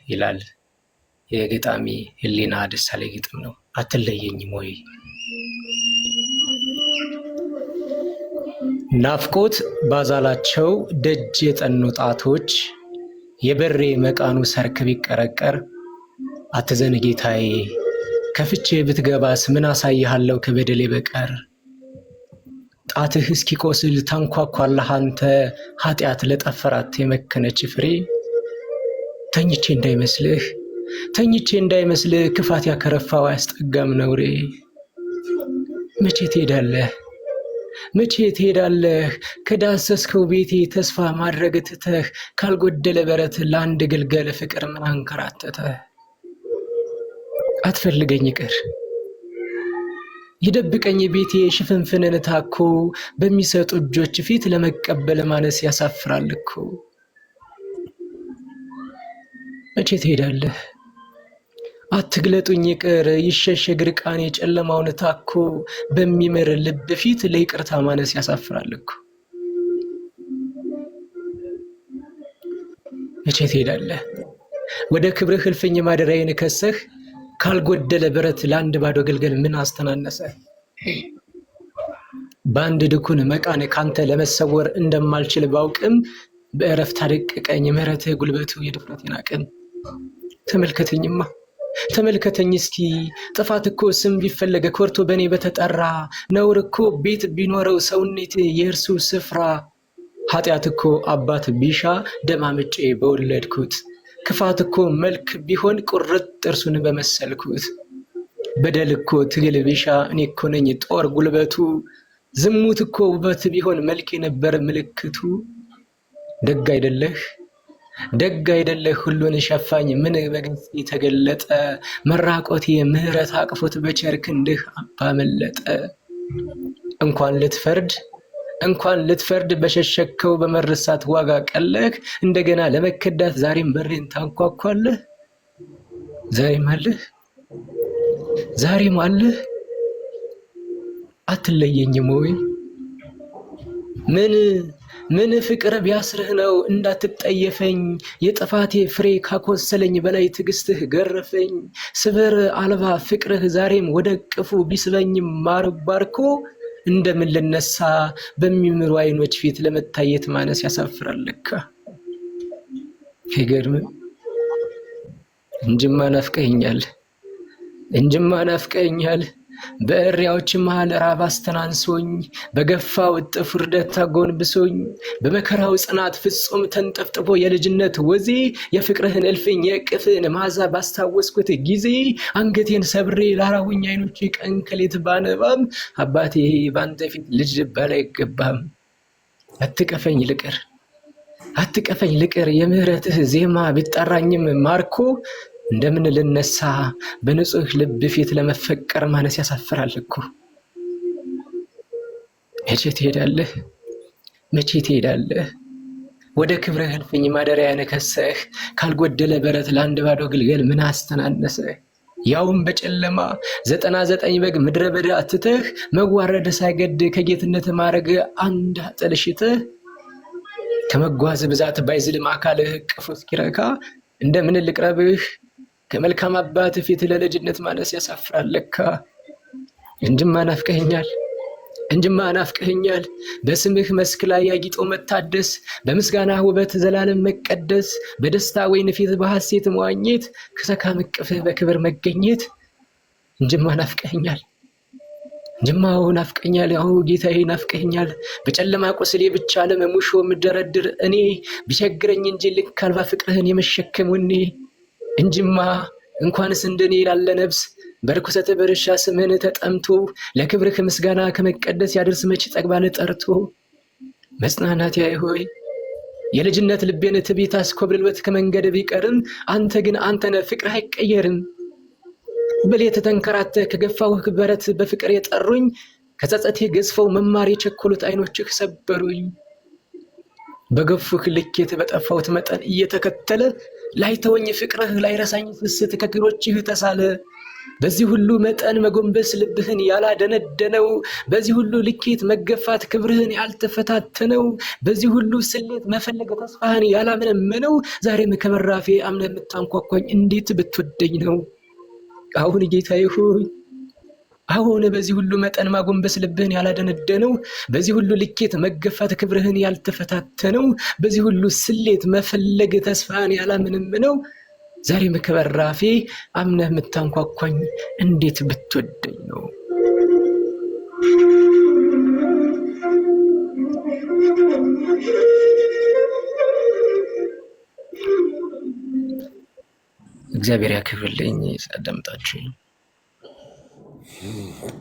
ይላል የገጣሚ ህሊና ደሳሌ ግጥም ነው። አትለየኝም ወይ ናፍቆት ባዛላቸው ደጅ የጠኑ ጣቶች የበሬ መቃኑ ሰርክ ቢቀረቀር አትዘን ጌታዬ ከፍቼ ብትገባስ ምን አሳይሃለሁ ከበደሌ በቀር ጣትህ እስኪቆስል ታንኳኳለህ አንተ ኃጢአት ለጠፈራት የመከነች ፍሬ ተኝቼ እንዳይመስልህ ክፋት ያከረፋው አያስጠጋም ነውሬ መቼ ትሄዳለህ ከዳሰስከው ቤቴ ተስፋ ማድረግ ትተህ ካልጎደለ በረት ለአንድ ግልገል ፍቅር ምን አንከራተተህ አትፈልገኝ ይቅር ይደብቀኝ ቤቴ ሽፍንፍንን ታኮ በሚሰጡ እጆች ፊት ለመቀበል ማነስ ያሳፍራል እኮ መቼ ትሄዳለህ አትግለጡኝ ይቅር ይሸሸግ ርቃኔ ጨለማውን ታኮ በሚመር ልብ ፊት ለይቅርታ ማነስ ያሳፍራል እኮ መቼ ትሄዳለህ ወደ ክብርህ እልፍኝ ማደሪያዬን ከሰህ ካልጎደለ በረት ለአንድ ባዶ ግልገል ምን አስተናነሰ በአንድ ድኩን መቃን ካንተ ለመሰወር እንደማልችል ባውቅም በእረፍት አደቀቀኝ ምሕረትህ ጉልበቱ የድፍረቴን አቅም ተመልከተኝ እስኪ ጥፋት እኮ ስም ቢፈለገ ኮርቶ በእኔ በተጠራ ነውር እኮ ቤት ቢኖረው ሰውነት የእርሱ ስፍራ ኃጢአት እኮ አባት ቢሻ ደማምጬ በወለድኩት ክፋት እኮ መልክ ቢሆን ቁርጥ እርሱን በመሰልኩት በደል እኮ ትግል ቢሻ እኔ እኮ ነኝ ጦር ጉልበቱ ዝሙት እኮ ውበት ቢሆን መልክ የነበር ምልክቱ ደግ አይደለህ ሁሉን ሸፋኝ ምን በግልጽ የተገለጠ መራቆቴ ምሕረት አቅፎት በቸር ክንድህ አባመለጠ እንኳን ልትፈርድ በሸሸከው በመርሳት ዋጋ ቀለህ እንደገና ለመከዳት ዛሬም በሬን ታንኳኳለህ ዛሬም አለህ አትለየኝም ወይ? ምን ፍቅር ቢያስርህ ነው እንዳትጠየፈኝ? የጥፋቴ ፍሬ ካኮሰለኝ በላይ ትዕግስትህ ገረፈኝ። ስበር አልባ ፍቅርህ ዛሬም ወደ ቅፉ ቢስበኝም ባርኮ እንደምን ልነሳ በሚምሩ አይኖች ፊት ለመታየት ማነስ ያሳፍራል ለካ። አይገርምም? እንጅማ ናፍቀኸኛል በእሪያዎች መሃል ራብ አስተናንሶኝ በገፋው እጥፍ ውርደት ታጎንብሶኝ በመከራው ጽናት ፍጹም ተንጠፍጥፎ የልጅነት ወዜ የፍቅርህን እልፍኝ የቅፍህን መዓዛ ባስታወስኩት ጊዜ አንገቴን ሰብሬ ላራውኝ አይኖች ቀን ከሌት ባነባም አባቴ ባንተ ፊት ልጅ ልባል አይገባም። አትቀፈኝ ልቅር የምህረትህ ዜማ ቢጠራኝም ማርኮ እንደምን ልነሳ በንጹህ ልብ ፊት ለመፈቀር ማነስ ያሳፍራል እኮ። መቼ ትሄዳለህ ወደ ክብርህ እልፍኝ ማደሪያ ነከሰህ? ካልጎደለ በረት ለአንድ ባዶ ግልገል ምን አስተናነሰህ? ያውም በጨለማ 99 በግ ምድረ በዳ ትተህ መዋረድ ሳይገድ ከጌትነት ማረግ አንድ አጥልሽተህ ከመጓዝ ብዛት ባይዝልም አካልህ ቅፉ እስኪረካ እንደምን ልቅረብህ ከመልካም አባት ፊት ለልጅነት ማነስ ያሳፍራል ለካ። እንጅማ ናፍቀኸኛል በስምህ መስክ ላይ ያጊጦ መታደስ በምስጋና ውበት ዘላለም መቀደስ በደስታ ወይን ፊት በሐሴት መዋኘት ከሰካም እቅፍህ በክብር መገኘት። እንጅማ ናፍቀኸኛል አዎ ጌታዬ ናፍቀኸኛል። በጨለማ ቁስሌ ብቻ ለመሙሾ ምደረድር እኔ ቢቸግረኝ እንጂ ልክ አልባ ፍቅርህን የመሸከም ወኔ። እንጅማ እንኳንስ እንደኔ ላለ ነፍስ በርኩሰት በርሻ ስምህን ተጠምቶ ለክብርህ ምስጋና ከመቀደስ ያደርስ መች ጠግባለ ጠርቶ። መጽናናት ሆይ የልጅነት ልቤን ትዕቢት አስኮብልሎት ከመንገድ ቢቀርም አንተ ግን አንተነ ፍቅርህ አይቀየርም። በሌት ተንከራተህ ከገፋውህ በረት በፍቅር የጠሩኝ ከጸጸቴ ገዝፈው መማር የቸኮሉት አይኖችህ ሰበሩኝ። በገፉህ ልኬት በጠፋሁት መጠን እየተከተለ ላይተወኝ ፍቅርህ ላይረሳኝ ስስት ከእግሮችህ ተሳለ። በዚህ ሁሉ መጠን መጎንበስ ልብህን ያላደነደነው፣ በዚህ ሁሉ ልኬት መገፋት ክብርህን ያልተፈታተነው፣ በዚህ ሁሉ ስሌት መፈለግ ተስፋህን ያላመነመነው ዛሬም ከበራፌ አምነህ የምታንኳኳኝ እንዴት ብትወደኝ ነው? አሁን ጌታዬ ሆይ አሁን በዚህ ሁሉ መጠን ማጎንበስ ልብህን ያላደነደነው፣ በዚህ ሁሉ ልኬት መገፋት ክብርህን ያልተፈታተነው፣ በዚህ ሁሉ ስሌት መፈለግ ተስፋህን ያላመነመነው ዛሬም ከበራፌ አምነህ የምታንኳኳኝ እንዴት ብትወደኝ ነው? እግዚአብሔር ያክብርልኝ ሳዳምጣችሁ።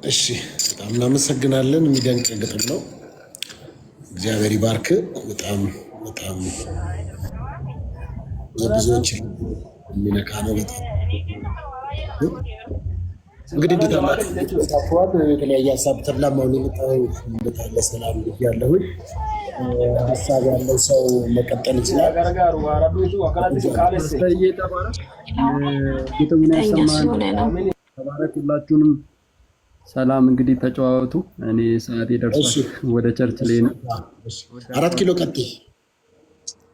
እሺ በጣም እናመሰግናለን። የሚደንቅ ግጥም ነው። እግዚአብሔር ይባርክ። በጣም ብዙዎች የሚነካ ነው። በጣም እንግዲህ እንድታላችኋል የተለያየ ሀሳብ ተብላማውን የመጣው እንደታለ ሰላም ያለሁኝ ሀሳብ ያለው ሰው መቀጠል ይችላል። ተባረኩላችሁንም ሰላም። እንግዲህ ተጨዋወቱ። እኔ ሰዓት ደርሷል። ወደ ቸርች ላይ ነው። 4 ኪሎ ቀጥይ።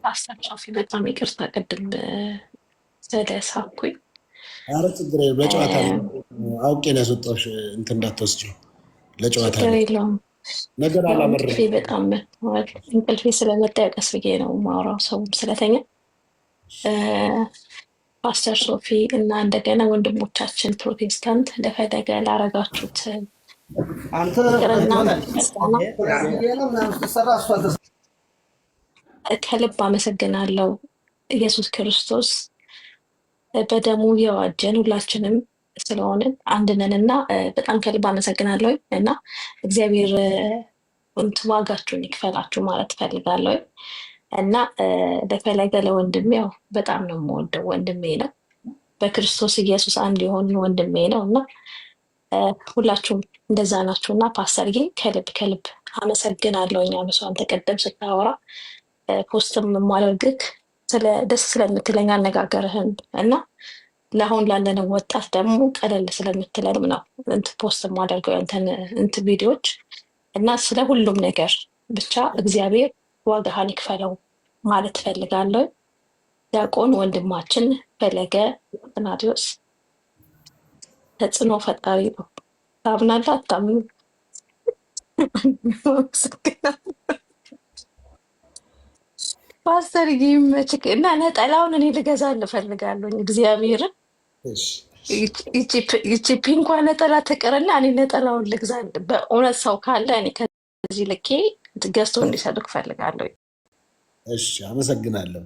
ፓስተር ሶፊ በጣም ይቅርታ ቅድም ስለሳኩኝ። ኧረ ችግር የለውም። ለጨዋታ አውቄ ነው ያስወጣሁሽ። እንትን እንዳትወስጂው ለጨዋታ ችግር የለውም። ነገር አላመረም። እንቅልፌ በጣም መጥቷል። እንቅልፌ ስለመጣ ቀስ ብዬ ነው ማውራው፣ ሰውም ስለተኛ። ፓስተር ሶፊ እና እንደገና ወንድሞቻችን ፕሮቴስታንት ለፈለገ ላረጋችሁት ከልብ አመሰግናለሁ። ኢየሱስ ክርስቶስ በደሙ የዋጀን ሁላችንም ስለሆንን አንድ ነን እና በጣም ከልብ አመሰግናለሁ እና እግዚአብሔር ዋጋችሁን ይክፈላችሁ ማለት ፈልጋለሁ። እና ለፈለገ ለወንድሜ ያው በጣም ነው የምወደው፣ ወንድሜ ነው። በክርስቶስ ኢየሱስ አንድ የሆን ወንድሜ ነው እና ሁላችሁም እንደዛ ናችሁ እና ፓስተርዬ ከልብ አመሰግናለሁ። እኛ በሷ አንተ ቀደም ስታወራ ፖስትም የማደርግህ ደስ ስለምትለኝ አነጋገርህን እና ለአሁን ላለነው ወጣት ደግሞ ቀለል ስለምትለንም ነው ፖስት ማደርገው እንትን ቪዲዮዎች እና ስለ ሁሉም ነገር ብቻ እግዚአብሔር ዋጋህን ይክፈለው ማለት ፈልጋለሁ። ዲያቆን ወንድማችን ፈለገ አትናቴዎስ ተጽዕኖ ፈጣሪ ነው። ታምናለህ አታምንም? ፓስተር ይመችክ እና ነጠላውን እኔ ልገዛልህ እፈልጋለሁ። እግዚአብሔርን ይቺ ፒንኳ ነጠላ ትቅርና እኔ ነጠላውን ልግዛልህ። በእውነት ሰው ካለ እኔ ከዚህ ልኬ ገዝቶ እንዲሰጡክ እፈልጋለሁ። እሺ፣ አመሰግናለሁ።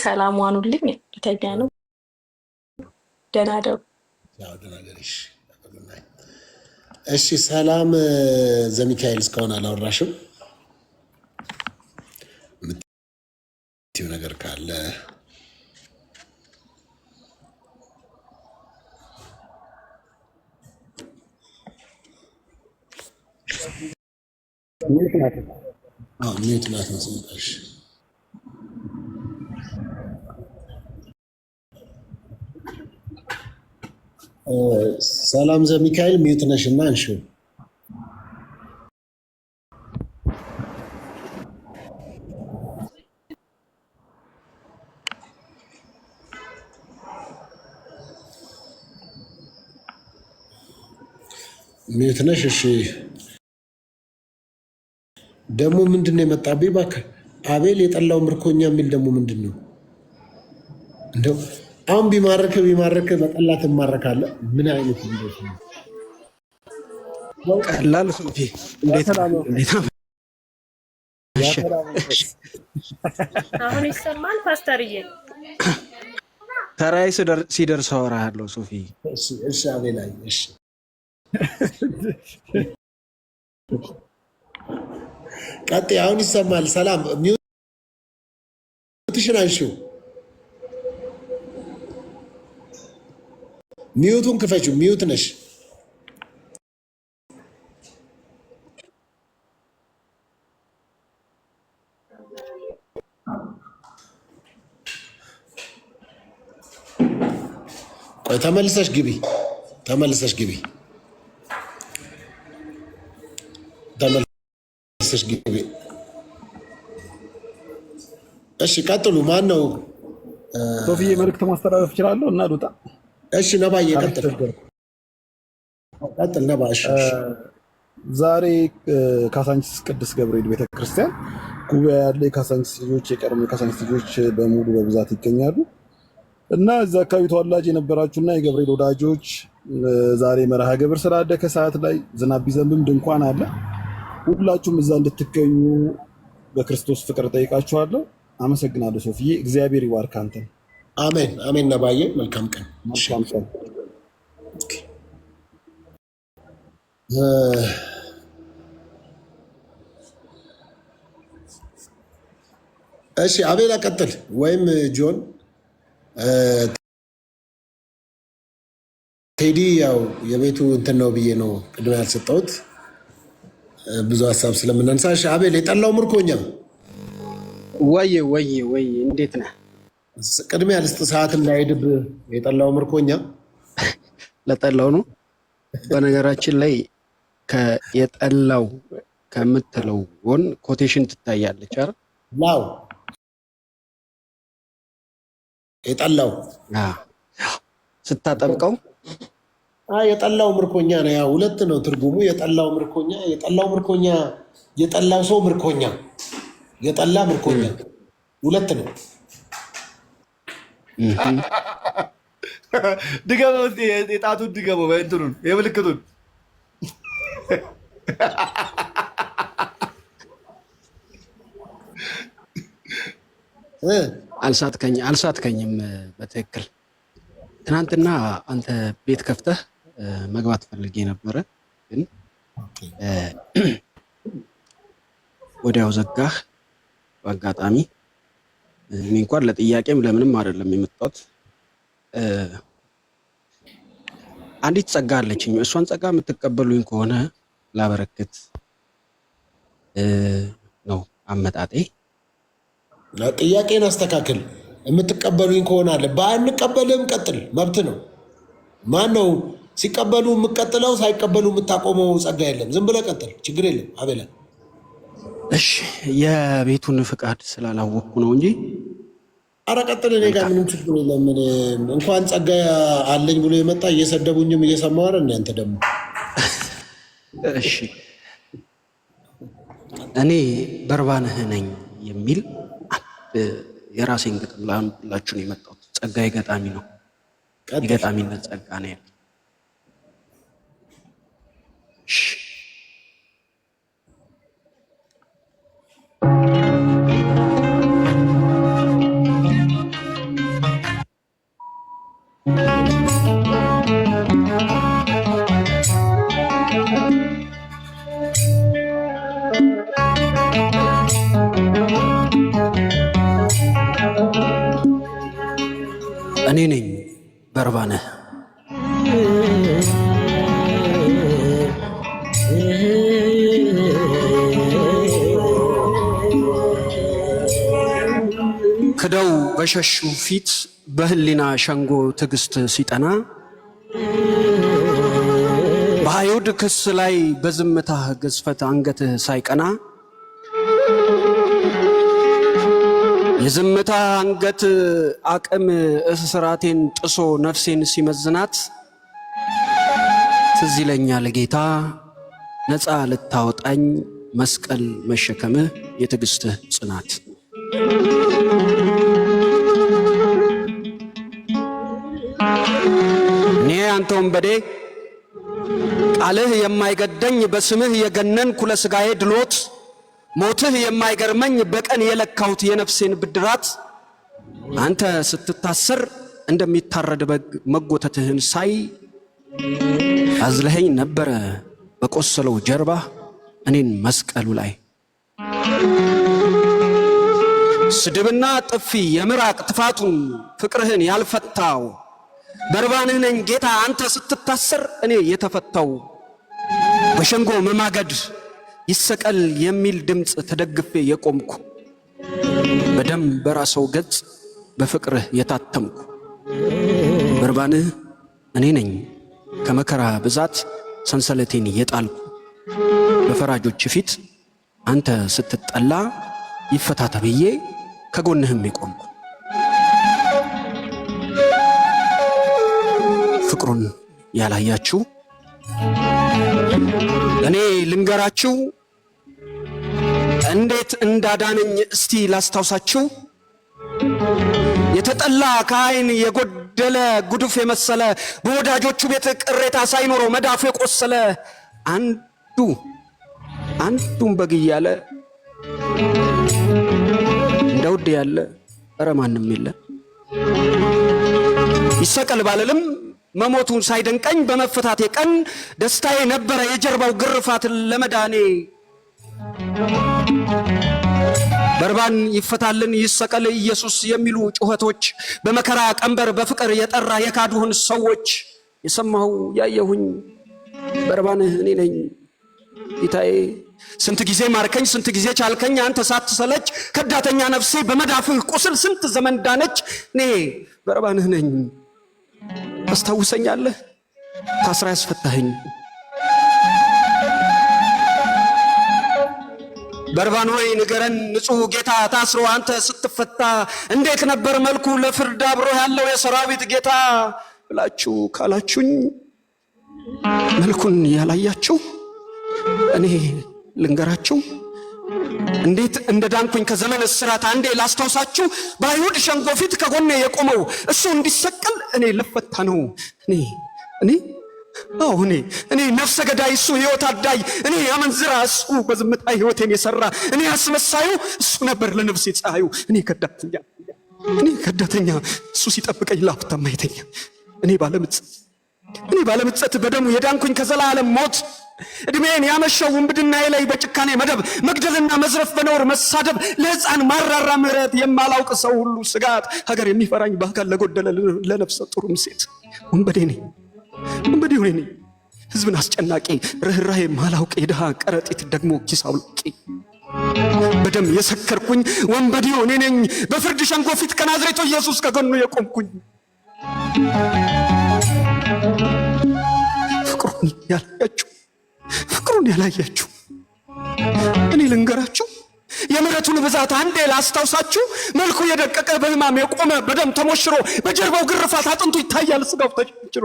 ሰላም ዋኑልኝ። ተኛ ነው። ደህና ደሩ። እሺ፣ ሰላም ዘሚካኤል፣ እስካሁን አላወራሽም። የምትይው ነገር ካለ ሚዩት ናት መስመጣሽ። ሰላም ዘሚካኤል ሚዩት ነሽ እና አንሺው። ሚዩት ነሽ። እሺ ደግሞ ምንድን ነው የመጣብኝ? እባክህ አቤል የጠላው ምርኮኛ የሚል ደግሞ ምንድን ነው? እንደው አሁን ቢማርክ በጠላ ትማረካለህ? ምን አይነት ነው? ቀላል ሶፊ እንዴት አሁን ይሰማል ፓስተርዬ? ተራይ ሲደርስ አወራሃለሁ ሶፊ። እሺ አቤል፣ እሺ ቀጥይ። አሁን ይሰማል? ሰላም ሚዩትሽን አንሺው። ሚዩቱን ክፈችው። ሚዩት ነሽ። ቆይ ተመልሰሽ ግቢ። እሺ ቀጥሉ። ማን ነው? ሶፊዬ መልዕክት ማስተላለፍ እችላለሁ እና ሉጣ? እሺ ነባዬ ቀጥል ነባ። ዛሬ ካሳንቺስ ቅዱስ ገብርኤል ቤተክርስቲያን ጉባኤ ያለ የካሳንቺስ ልጆች፣ የቀድሞ የካሳንቺስ ልጆች በሙሉ በብዛት ይገኛሉ እና እዛ አካባቢ ተወላጅ የነበራችሁና የገብርኤል ወዳጆች ዛሬ መርሃ ግብር ስላለ ከሰዓት ላይ ዝናብ ቢዘንብም ድንኳን አለ። ሁላችሁም እዛ እንድትገኙ በክርስቶስ ፍቅር ጠይቃችኋለሁ። አመሰግናለሁ ሶፊዬ። እግዚአብሔር ይባርክ አንተን። አሜን አሜን። ነባዬ መልካም ቀን። እሺ አቤላ ቀጥል፣ ወይም ጆን። ቴዲ ያው የቤቱ እንትን ነው ብዬ ነው ቅድሚያ ያልሰጠሁት ብዙ ሀሳብ ስለምናነሳ። እሺ አቤል የጠላው ምርኮኛ። ወይ እንዴት ነህ? ቅድሚያ ልስጥ ሰዓት እንዳይሄድብ። የጠላው ምርኮኛ ለጠላው ነው። በነገራችን ላይ የጠላው ከምትለው ጎን ኮቴሽን ትታያለች አይደል? ላው የጠላው ስታጠብቀው የጠላው ምርኮኛ ነው። ያ ሁለት ነው ትርጉሙ። የጠላው ምርኮኛ፣ የጠላው ሰው ምርኮኛ፣ የጠላ ምርኮኛ ሁለት ነው። ድገመው እስኪ፣ የጣቱን ድገመው፣ በእንትኑን የምልክቱን አልሳትከኝም በትክክል። ትናንትና አንተ ቤት ከፍተህ መግባት ፈልጌ ነበረ፣ ግን ወዲያው ዘጋህ በአጋጣሚ። እኔ እንኳን ለጥያቄም ለምንም አይደለም የመጣሁት። አንዲት ጸጋ አለችኝ። እሷን ጸጋ የምትቀበሉኝ ከሆነ ላበረክት ነው አመጣጤ። ጥያቄን አስተካክል። የምትቀበሉኝ ከሆነ አለ። ባንቀበልም ቀጥል፣ መብት ነው። ማን ነው ሲቀበሉ የምቀጥለው? ሳይቀበሉ የምታቆመው ጸጋ የለም። ዝም ብለህ ቀጥል፣ ችግር የለም። አቤላ እሺ፣ የቤቱን ፍቃድ ስላላወቅኩ ነው እንጂ ኧረ ቀጥል። እኔ ጋር ምንም ችግር የለም። እንኳን ጸጋ አለኝ ብሎ የመጣ እየሰደቡኝም እየሰማሁ አይደል? እናንተ ደግሞ እሺ፣ እኔ በርባንህ ነኝ የሚል የራሴን ግጥም ላንብላችሁ ነው የመጣሁት። ጸጋ የገጣሚ ነው፣ የገጣሚነት ጸጋ ነው ያለው። እኔ ነኝ በርባንህ ክደው በሸሹ ፊት በህሊና ሸንጎ ትዕግስት ሲጠና በአይሁድ ክስ ላይ በዝምታህ ግዝፈት አንገትህ ሳይቀና የዝምታ አንገት አቅም እስራቴን ጥሶ ነፍሴን ሲመዝናት ትዝ ይለኛል ጌታ ነፃ ልታወጣኝ መስቀል መሸከምህ የትዕግስትህ ጽናት። እኔ አንተ ወንበዴ ቃልህ የማይገደኝ በስምህ የገነንኩ ለሥጋዬ ድሎት ሞትህ የማይገርመኝ በቀን የለካሁት የነፍሴን ብድራት አንተ ስትታሰር እንደሚታረድ በግ መጎተትህን ሳይ አዝለኸኝ ነበረ በቆሰለው ጀርባ እኔን መስቀሉ ላይ ስድብና ጥፊ የምራቅ ጥፋቱን ፍቅርህን ያልፈታው በርባንህ ነኝ ጌታ አንተ ስትታሰር እኔ የተፈታው በሸንጎ መማገድ ይሰቀል የሚል ድምፅ ተደግፌ የቆምኩ በደም በራሰው ገጽ በፍቅርህ የታተምኩ በርባንህ እኔ ነኝ ከመከራ ብዛት ሰንሰለቴን የጣልኩ በፈራጆች ፊት አንተ ስትጠላ ይፈታ ተብዬ ከጎንህም የቆምኩ ፍቅሩን ያላያችሁ እኔ ልንገራችሁ እንዴት እንዳዳነኝ እስቲ ላስታውሳችሁ። የተጠላ ከዓይን የጎደለ ጉድፍ የመሰለ በወዳጆቹ ቤት ቅሬታ ሳይኖረው መዳፉ የቆሰለ አንዱን በግ እያለ እንደ ውድ ያለ ኧረ ማንም የለ ይሰቀል ባልልም መሞቱን ሳይደንቀኝ በመፈታቴ ቀን ደስታዬ ነበረ የጀርባው ግርፋት ለመዳኔ። በርባን ይፈታልን ይሰቀል ኢየሱስ የሚሉ ጩኸቶች በመከራ ቀንበር በፍቅር የጠራ የካዱህን ሰዎች የሰማሁ ያየሁኝ በርባንህ እኔ ነኝ ጌታዬ። ስንት ጊዜ ማርከኝ ስንት ጊዜ ቻልከኝ አንተ ሳትሰለች ከዳተኛ ነፍሴ በመዳፍህ ቁስል ስንት ዘመን ዳነች። እኔ በርባንህ ነኝ ታስታውሰኛለህ ታስራ ያስፈታኸኝ በርባን ሆይ ንገረን ንጹሕ ጌታ ታስሮ አንተ ስትፈታ እንዴት ነበር መልኩ ለፍርድ አብሮ ያለው የሰራዊት ጌታ ብላችሁ ካላችሁኝ መልኩን ያላያችሁ እኔ ልንገራችሁ እንዴት እንደዳንኩኝ ከዘመን እስራት አንዴ ላስታውሳችሁ። በአይሁድ ሸንጎ ፊት ከጎኔ የቆመው እሱ እንዲሰቀል እኔ ልፈታ ነው። እኔ ነፍሰ ገዳይ እሱ ሕይወት አዳይ እኔ አመንዝራ እሱ በዝምታ ሕይወቴን የሰራ እኔ አስመሳዩ እሱ ነበር ለነፍሴ ፀሐዩ እኔ ከዳተኛ እሱ ሲጠብቀኝ ላፍታም አይተኛ እኔ ባለምጸት በደሙ የዳንኩኝ ከዘላለም ሞት እድሜን ያመሸው ውንብድናዬ ላይ በጭካኔ መደብ መግደልና መዝረፍ በነውር መሳደብ ለሕፃን ማራራ ምሕረት የማላውቅ ሰው ሁሉ ስጋት ሀገር የሚፈራኝ በአካል ለጎደለ ለነፍሰ ጡርም ሴት ወንበዴ ነኝ ሕዝብን አስጨናቂ ርኅራኄ ማላውቅ የድሃ ቀረጢት ደግሞ ኪስ አውልቂ በደም የሰከርኩኝ ወንበዴው እኔ ነኝ። በፍርድ ሸንጎ ፊት ከናዝሬቱ ኢየሱስ ከጎኑ የቆምኩኝ። ፍቅሩን ያላያችሁ እኔ ልንገራችሁ። የምሕረቱን ብዛት አንዴ ላስታውሳችሁ። መልኩ የደቀቀ በሕማም የቆመ በደም ተሞሽሮ በጀርባው ግርፋት አጥንቱ ይታያል፣ ስጋው ተሸንችሮ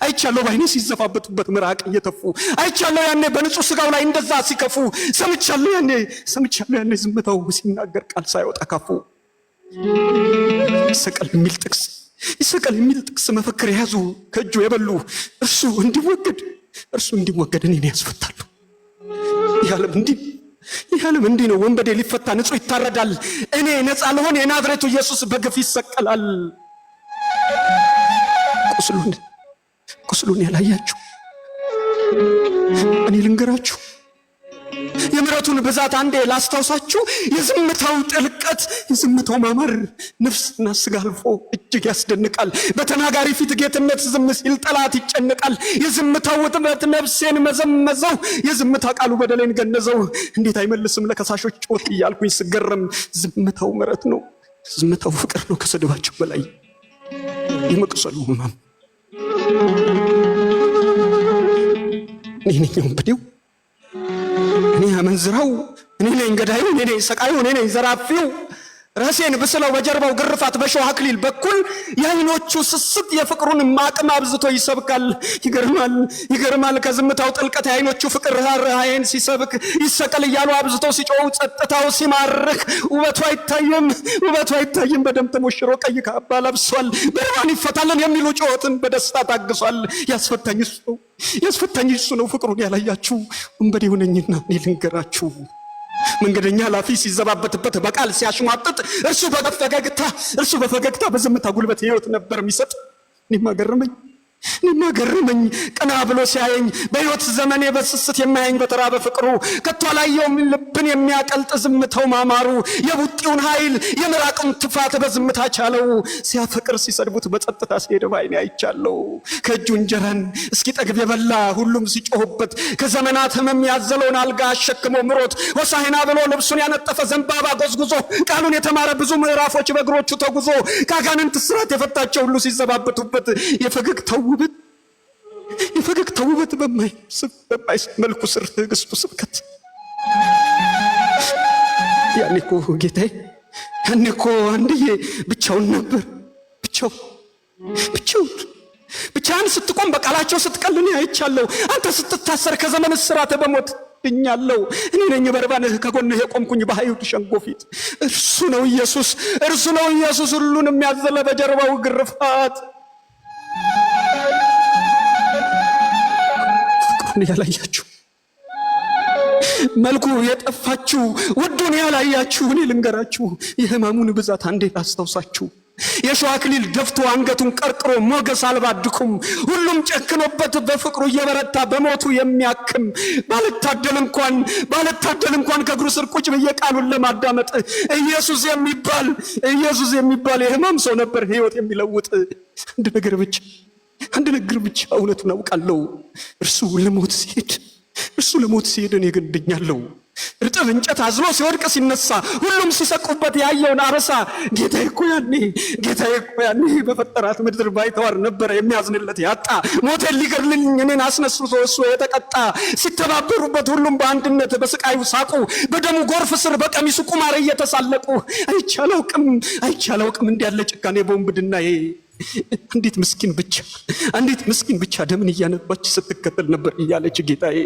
አይቻለሁ ባይኔ ሲዘፋበቱበት ምራቅ እየተፉ አይቻለሁ ያኔ በንጹህ ስጋው ላይ እንደዛ ሲከፉ ሰምቻለሁ ያኔ ዝምታው ሲናገር ቃል ሳይወጣ ካፉ። ይሰቀል የሚል ጥቅስ መፈክር የያዙ ከእጁ የበሉ እርሱ እንዲወገድ እኔን ያስፈታሉ። ይህ ዓለም እንዲህ ነው። ወንበዴ ሊፈታ ንጹህ ይታረዳል። እኔ ነፃ ልሆን የናዝሬቱ ኢየሱስ በግፍ ይሰቀላል። ቁስሉን ያላያችሁ እኔ ልንገራችሁ። የምሕረቱን ብዛት አንዴ ላስታውሳችሁ። የዝምታው ጥልቀት፣ የዝምታው ማማር ነፍስና ስጋ አልፎ እጅግ ያስደንቃል። በተናጋሪ ፊት ጌትነት ዝም ሲል ጠላት ይጨነቃል። የዝምታው ውጥረት ነፍሴን መዘመዘው፣ የዝምታ ቃሉ በደሌን ገነዘው። እንዴት አይመልስም ለከሳሾች ጮት እያልኩኝ ስገረም። ዝምታው ምሕረት ነው፣ ዝምታው ፍቅር ነው ከስድባቸው በላይ የመቅሰሉ ሕማም። እኔ ነኝ ወንበዴው፣ እኔ አመንዝራው፣ እኔ ነኝ ገዳዩ፣ እኔ ነኝ ሰቃዩ፣ እኔ ነኝ ዘራፊው። ራሴን ብስለው በጀርባው ግርፋት በሾህ አክሊል በኩል የዓይኖቹ ስስት የፍቅሩን ማቅም አብዝቶ ይሰብካል። ይገርማል ከዝምታው ጥልቀት የዓይኖቹ ፍቅር ርኅራኄን ሲሰብክ። ይሰቀል እያሉ አብዝቶ ሲጮው ጸጥታው ሲማርክ። ውበቱ አይታይም በደም ተሞሽሮ ቀይ ካባ ለብሷል። በርባን ይፈታልን የሚሉ ጩኸትን በደስታ ታግሷል። ያስፈታኝ እሱ ነው ፍቅሩን ያላያችሁ። ወንበዴው ነኝና እኔ ልንገራችሁ። መንገደኛ ላፊ ሲዘባበትበት በቃል ሲያሽሟጥጥ እርሱ በፈገግታ በዝምታ ጉልበት ሕይወት ነበር የሚሰጥ። እኔማ ገረመኝ ቀና ብሎ ሲያየኝ በሕይወት ዘመኔ በስስት የሚያየኝ በተራበ ፍቅሩ። ከቶ አላየውም ልብን የሚያቀልጥ ዝምታው ማማሩ። የቡጢውን ኃይል የምራቁን ትፋት በዝምታ ቻለው። ሲያፈቅር ሲሰድቡት በጸጥታ ሲሄድ ባይኔ አይቻለው። ከእጁ እንጀራን እስኪጠግብ የበላ ሁሉም ሲጮሁበት ከዘመናት ሕመም ያዘለውን አልጋ አሸክሞ ምሮት ሆሳዕና ብሎ ልብሱን ያነጠፈ ዘንባባ ጎዝጉዞ ቃሉን የተማረ ብዙ ምዕራፎች በእግሮቹ ተጉዞ ከአጋንንት እስራት የፈታቸው ሁሉ ሲዘባበቱበት የፈገግታው ውበት በማይስብ መልኩ ስር ትዕግስቱ ስብከት። ያኔ እኮ ጌታዬ አንድዬ ብቻውን ነበር። ብቻህን ስትቆም በቃላቸው ስትቀልን አይቻለሁ። አንተ ስትታሰር ከዘመን እስራት በሞት ድኛለሁ። እኔ ነኝ በርባንህ ከጎንህ የቆምኩኝ በአይሁድ ሸንጎ ፊት። እርሱ ነው ኢየሱስ ሁሉን የሚያዘለ በጀርባው ግርፋት። ፍቅሩን ያላያችሁ መልኩ የጠፋችሁ ውዱን ያላያችሁ እኔ ልንገራችሁ። የሕማሙን ብዛት አንዴ ላስታውሳችሁ። የሾህ አክሊል ደፍቶ አንገቱን ቀርቅሮ ሞገስ አልባ ድኩም ሁሉም ጨክኖበት በፍቅሩ እየበረታ በሞቱ የሚያክም ባልታደል እንኳን ከእግሩ ስር ቁጭ ብዬ ቃሉን ለማዳመጥ ኢየሱስ የሚባል የሕማም ሰው ነበር ሕይወት የሚለውጥ። አንድ ነገር ብቻ እውነቱን አውቃለሁ። እርሱ ለሞት ሲሄድ እኔ ግን ድኛለሁ። እርጥብ እንጨት አዝሎ ሲወድቅ ሲነሳ ሁሉም ሲሰቁበት ያየውን አበሳ ጌታዬ እኮ ያኔ በፈጠራት ምድር ባይተዋር ነበረ የሚያዝንለት ያጣ። ሞቴን ሊገድልኝ እኔን አስነስቶ እሱ የተቀጣ። ሲተባበሩበት ሁሉም በአንድነት በስቃዩ ሳቁ። በደሙ ጎርፍ ስር በቀሚሱ ቁማር እየተሳለቁ። አይቻላውቅም እንዲያለ ጭካኔ በወንብድናዬ። አንዲት ምስኪን ብቻ ደምን እያነባች ስትከተል ነበር እያለች ጌታዬ።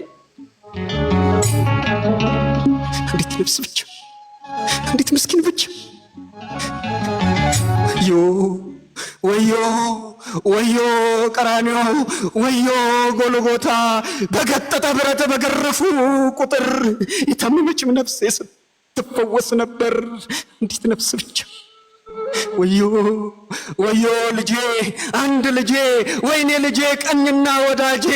አንዲት ምስኪን ብቻ ወዮ ቀራንዮ፣ ወዮ ጎልጎታ። በገጠጠ ብረት በገረፉ ቁጥር የታመመችም ነፍሴ ስትፈወስ ነበር። አንዲት ነፍስ ብቻ ወዮ ልጄ፣ አንድ ልጄ፣ ወይኔ ልጄ፣ ቀኝና ወዳጄ።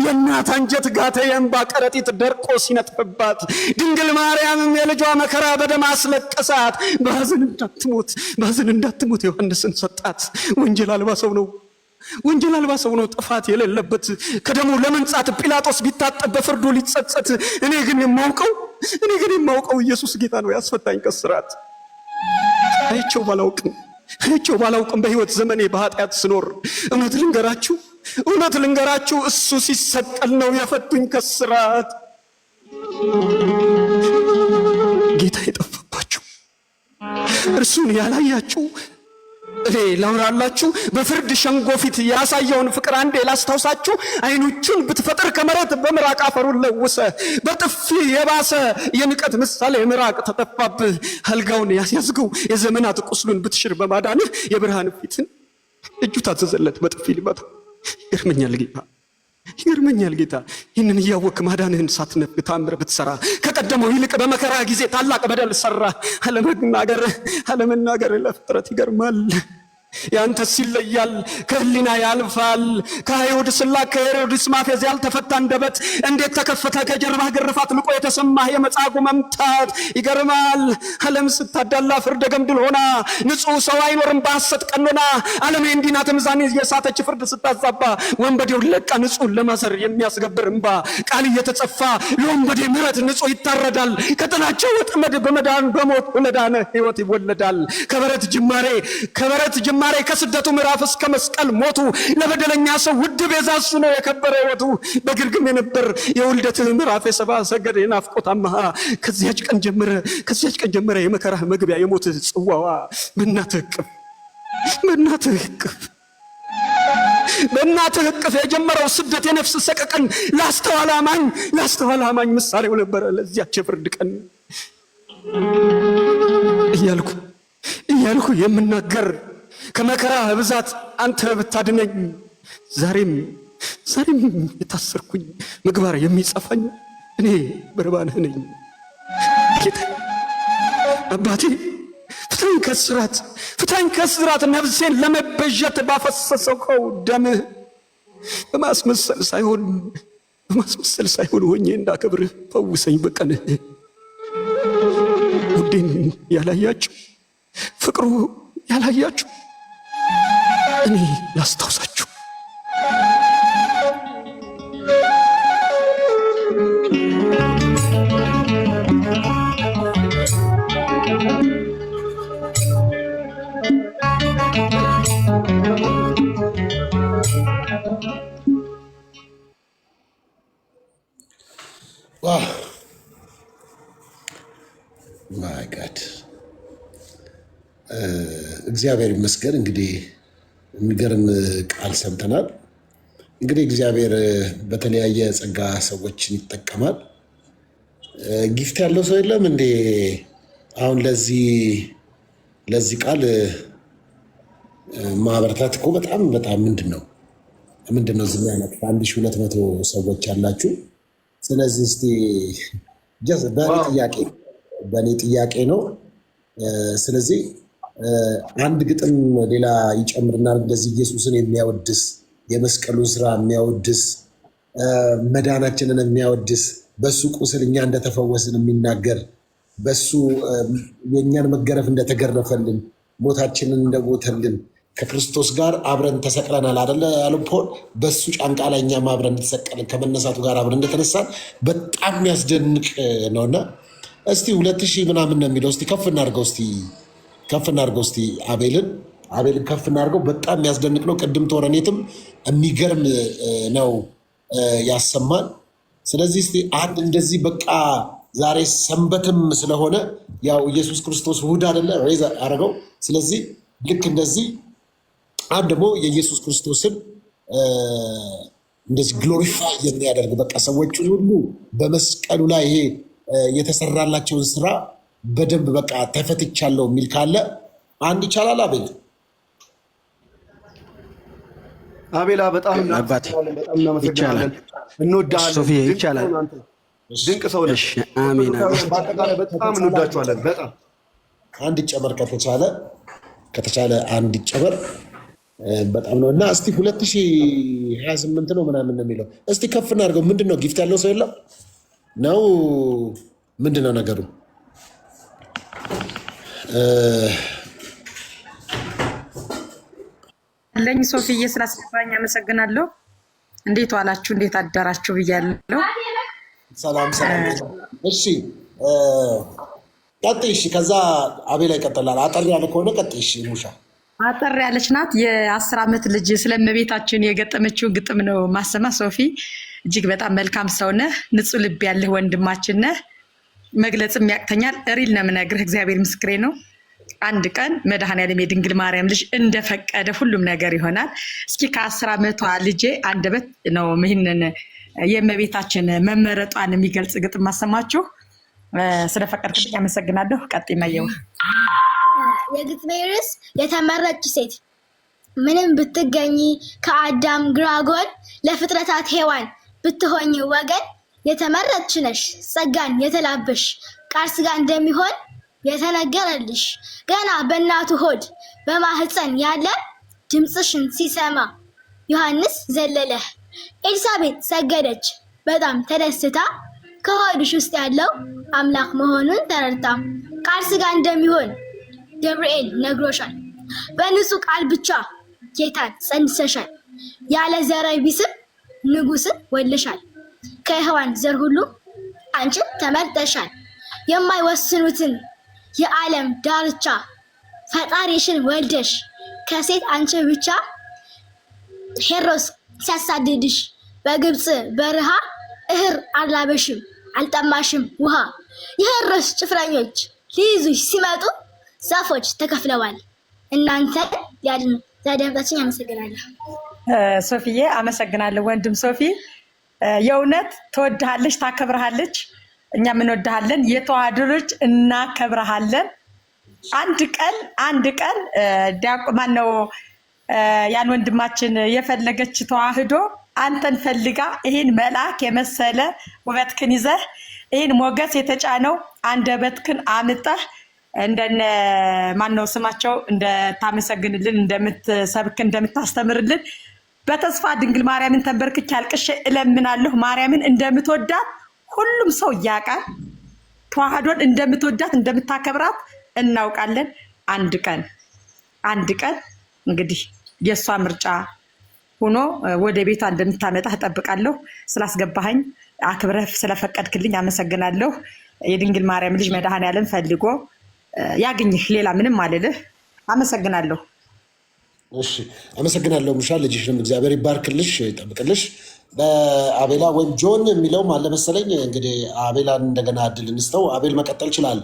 የእናት አንጀት ጋተ የእንባ ከረጢት ደርቆ ሲነጥፍባት ድንግል ማርያምም የልጇ መከራ በደም አስለቀሳት። በሐዘን እንዳትሞት ዮሐንስን ሰጣት። ወንጀል አልባ ሰው ነው ጥፋት የሌለበት። ከደሙ ለመንጻት ጲላጦስ ቢታጠብ በፍርዱ ሊጸጸት። እኔ ግን የማውቀው እኔ ግን የማውቀው ኢየሱስ ጌታ ነው ያስፈታኝ ከስራት። አይቼው ባላውቅም በህይወት ዘመኔ በኃጢአት ስኖር እውነት ልንገራችሁ እሱ ሲሰቀል ነው የፈቱኝ ከስራት። ጌታ የጠፋባችሁ እርሱን ያላያችሁ እኔ ላውራላችሁ። በፍርድ ሸንጎ ፊት ያሳየውን ፍቅር አንዴ ላስታውሳችሁ። አይኖቹን ብትፈጥር ከመሬት በምራቅ አፈሩን ለውሰ በጥፊ የባሰ የንቀት ምሳሌ ምራቅ ተጠፋብህ። አልጋውን ያስያዝገው የዘመናት ቁስሉን ብትሽር በማዳንህ የብርሃን ፊትን እጁ ታዘዘለት በጥፊ ሊመታ። ይገርመኛል ጌታ ይህንን እያወቅ ማዳንህን ሳትነፍግ ታምር ብትሰራ። ከቀደመው ይልቅ በመከራ ጊዜ ታላቅ በደል ሰራ። አለመናገር ለፍጥረት ይገርማል። ያንተስ ይለያል ከህሊና ያልፋል። ከአይሁድ ስላክ ከሄሮድስ ማፌዝ ያልተፈታ አንደበት እንዴት ተከፈተ ከጀርባ ግርፋት ልቆ የተሰማህ የመጻጉዕ መምታት። ይገርማል ዓለም ስታዳላ ፍርደ ገምድል ሆና ንጹሕ ሰው አይኖርም በሐሰት ቀኖና። ዓለም እንዲህ ናት ሚዛን የሳተች ፍርድ ስታዛባ ወንበዴውን ለቃ ንጹሕን ለማሰር የሚያስገብር እንባ። ቃል እየተጸፋ ለወንበዴ ምሕረት ንጹሕ ይታረዳል። ከጥላቸው ወጥመድ በመዳን በሞት ለዳነ ሕይወት ይወለዳል። ከበረት ጅማሬ ከስደቱ ምዕራፍ እስከ መስቀል ሞቱ ለበደለኛ ሰው ውድ ቤዛ እሱ ነው የከበረ ሕይወቱ። በግርግም የነበር የውልደትህ ምዕራፍ የሰባ ሰገድ የናፍቆት አምሃ። ከዚያች ቀን ጀመረ የመከራህ መግቢያ የሞትህ ጽዋዋ። በእናትህ እቅፍ የጀመረው ስደት የነፍስ ሰቀቀን ላስተዋለ አማኝ ምሳሌው ነበረ ለዚያች የፍርድ ቀን። እያልኩ የምናገር ከመከራ ብዛት አንተ ብታድነኝ። ዛሬም የታሰርኩኝ ምግባር የሚጸፋኝ እኔ በርባንህ ነኝ። ጌታ አባቴ ፍታኝ ከስራት ነፍሴን ለመበጀት ባፈሰሰው ደምህ። በማስመሰል ሳይሆን ሆኜ እንዳከብርህ ፈውሰኝ በቀንህ። ውዴን ያላያችሁ ፍቅሩ ያላያችሁ እኔ ላስታውሳችሁ። ማይ ጋድ እግዚአብሔር ይመስገን። እንግዲህ የሚገርም ቃል ሰምተናል። እንግዲህ እግዚአብሔር በተለያየ ጸጋ ሰዎችን ይጠቀማል። ጊፍት ያለው ሰው የለም እንዴ? አሁን ለዚህ ቃል ማበረታት እኮ በጣም ምንድን ነው ዝም አይነት 1200 ሰዎች አላችሁ። ስለዚህ እስቲ በእኔ ጥያቄ ነው። ስለዚህ አንድ ግጥም ሌላ ይጨምርና እንደዚህ ኢየሱስን የሚያወድስ የመስቀሉን ስራ የሚያወድስ መዳናችንን የሚያወድስ በሱ ቁስል እኛ እንደተፈወስን የሚናገር በሱ የእኛን መገረፍ እንደተገረፈልን ሞታችንን እንደሞተልን ከክርስቶስ ጋር አብረን ተሰቅለናል አደለ ያለው ፖል። በሱ ጫንቃ ላይ እኛም አብረን እንደተሰቀልን ከመነሳቱ ጋር አብረን እንደተነሳን በጣም የሚያስደንቅ ነውና እስቲ 2000 ምናምን ነው የሚለው። እስቲ ከፍ እናድርገው እስቲ አቤልን ከፍ እናድርገው። በጣም የሚያስደንቅ ነው። ቅድም ተወረኔትም የሚገርም ነው ያሰማን። ስለዚህ እስቲ አንድ እንደዚህ በቃ ዛሬ ሰንበትም ስለሆነ ያው ኢየሱስ ክርስቶስ እሑድ አይደለ ሬዝ አደረገው። ስለዚህ ልክ እንደዚህ አንድ ደግሞ የኢየሱስ ክርስቶስን እንደዚህ ግሎሪፋይ የሚያደርግ በቃ ሰዎችን ሁሉ በመስቀሉ ላይ ይሄ የተሰራላቸውን ስራ በደንብ በቃ ተፈትቻለሁ የሚል ካለ አንድ ይቻላል። አቤላ በጣም እናመሰግናለን፣ እንወዳለን። ይቻላል። ድንቅ ሰው ነሽ። አሜን። በአጠቃላይ በጣም እንወዳችኋለን። በጣም አንድ ይጨመር ከተቻለ አንድ ይጨመር። በጣም ነው እና እስቲ 2028 ነው ምናምን ነው የሚለው። እስቲ ከፍ እናድርገው። ምንድን ነው ጊፍት ያለው ሰው የለም ነው? ምንድን ነው ነገሩ? ለኝ ሶፊዬ ስላስገባኝ አመሰግናለሁ። እንዴት ዋላችሁ? እንዴት አደራችሁ ብያለሁ። ሰላም። እሺ ቀጥይ። እሺ ከዛ አቤላ ይቀጥላል። አጠር ያለ ከሆነ ቀጥይ። እሺ ሙሻ አጠር ያለች ናት። የ10 ዓመት ልጅ ስለእመቤታችን የገጠመችውን ግጥም ነው ማሰማ። ሶፊ እጅግ በጣም መልካም ሰው ነህ፣ ንጹህ ልብ ያለህ ወንድማችን ነህ። መግለጽም ያቅተኛል። ሪል ነው የምነግርህ፣ እግዚአብሔር ምስክሬ ነው። አንድ ቀን መድኃኔዓለም የድንግል ማርያም ልጅ እንደፈቀደ ሁሉም ነገር ይሆናል። እስኪ ከ10 ዓመቷ ልጄ አንደበት ነው ይህንን የእመቤታችን መመረጧን የሚገልጽ ግጥም ማሰማችሁ። ስለፈቀድክልኝ አመሰግናለሁ። ቀጥይ ማየው። የግጥሜ ርዕስ የተመረጭ ሴት። ምንም ብትገኝ ከአዳም ግራ ጎን ለፍጥረታት ሔዋን ብትሆኝ ወገን የተመረጥሽ ነሽ ጸጋን የተላበሽ ቃል ሥጋ እንደሚሆን የተነገረልሽ ገና በእናቱ ሆድ በማህፀን ያለ ድምፅሽን ሲሰማ ዮሐንስ ዘለለ። ኤልሳቤጥ ሰገደች በጣም ተደስታ ከሆድሽ ውስጥ ያለው አምላክ መሆኑን ተረድታ ቃል ሥጋ እንደሚሆን ገብርኤል ነግሮሻል። በንጹህ ቃል ብቻ ጌታን ጸንሰሻል። ያለ ዘረ ቢስም ንጉስን ወልሻል። ከሔዋን ዘር ሁሉ አንቺን ተመርጠሻል። የማይወስኑትን የዓለም ዳርቻ ፈጣሪሽን ወልደሽ ከሴት አንቺ ብቻ ሄሮስ ሲያሳድድሽ በግብፅ በረሃ እህር አላበሽም አልጠማሽም ውሃ። የሄሮስ ጭፍረኞች ሊይዙሽ ሲመጡ ዛፎች ተከፍለዋል እናንተን ሊያድኑ። ዛዳምጣችን አመሰግናለሁ። ሶፊዬ አመሰግናለሁ። ወንድም ሶፊ የእውነት ትወድሃለች፣ ታከብረሃለች። እኛም እንወድሃለን። የተዋህዶ ልጅ እናከብረሃለን። አንድ ቀን ዲያቆ ማነው ያን ወንድማችን የፈለገች ተዋህዶ አንተን ፈልጋ ይህን መልአክ የመሰለ ውበትክን ይዘህ ይህን ሞገስ የተጫነው አንደበትክን አምጠህ እንደነ ማነው ስማቸው እንደታመሰግንልን እንደምትሰብክ እንደምታስተምርልን በተስፋ ድንግል ማርያምን ተንበርክኬ አልቅሼ እለምናለሁ። ማርያምን እንደምትወዳት ሁሉም ሰው ያውቃል። ተዋህዶን እንደምትወዳት እንደምታከብራት እናውቃለን። አንድ ቀን እንግዲህ የእሷ ምርጫ ሆኖ ወደ ቤቷ እንደምታመጣ እጠብቃለሁ። ስላስገባኸኝ አክብረህ ስለፈቀድክልኝ አመሰግናለሁ። የድንግል ማርያም ልጅ መድኃኔዓለም ፈልጎ ያግኝህ። ሌላ ምንም አልልህ። አመሰግናለሁ። እሺ አመሰግናለሁ ሙሻ። ልጅሽንም እግዚአብሔር ይባርክልሽ ይጠብቅልሽ። በአቤላ ወይም ጆን የሚለውም አለ መሰለኝ። እንግዲህ አቤላን እንደገና እድል እንስተው። አቤል መቀጠል ይችላል።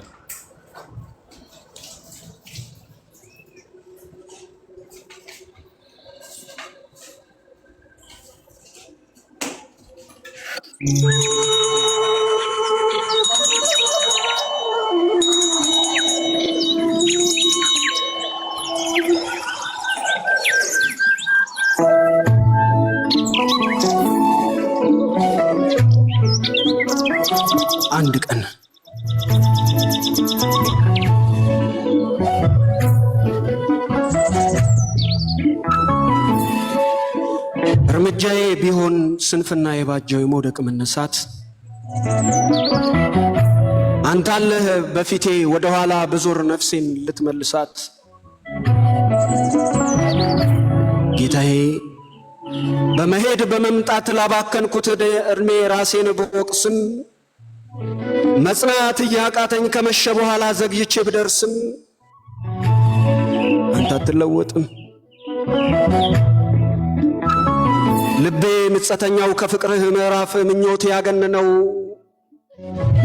አንድ ቀን እርምጃዬ ቢሆን ስንፍና የባጀው የመውደቅ መነሳት አንተ አለህ በፊቴ ወደ ኋላ በዞር ነፍሴን ልትመልሳት። ጌታዬ በመሄድ በመምጣት ላባከንኩት እድሜ ራሴን በወቅስም መጽናት እያቃተኝ ከመሸ በኋላ ዘግይቼ ብደርስም አንተ አትለወጥም። ልቤ ምጸተኛው ከፍቅርህ ምዕራፍ ምኞት ያገነነው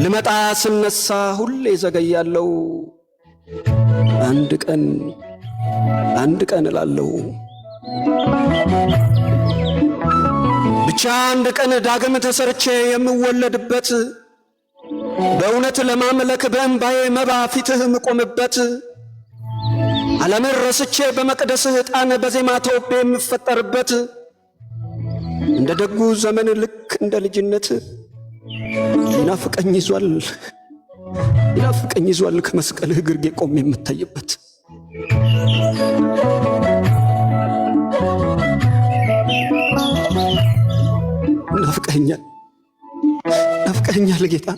ልመጣ ስነሳ ሁሌ ዘገያለው። አንድ ቀን እላለሁ ብቻ አንድ ቀን ዳግም ተሰርቼ የምወለድበት በእውነት ለማምለክ በእንባዬ መባ ፊትህ ምቆምበት ዓለምን ረስቼ በመቅደስህ ዕጣን በዜማ ተውቤ የምፈጠርበት እንደ ደጉ ዘመን ልክ እንደ ልጅነት ይናፍቀኝ ይዟል ከመስቀልህ ግርጌ ቆሜ የምታይበት። ናፍቀኛል ጌታ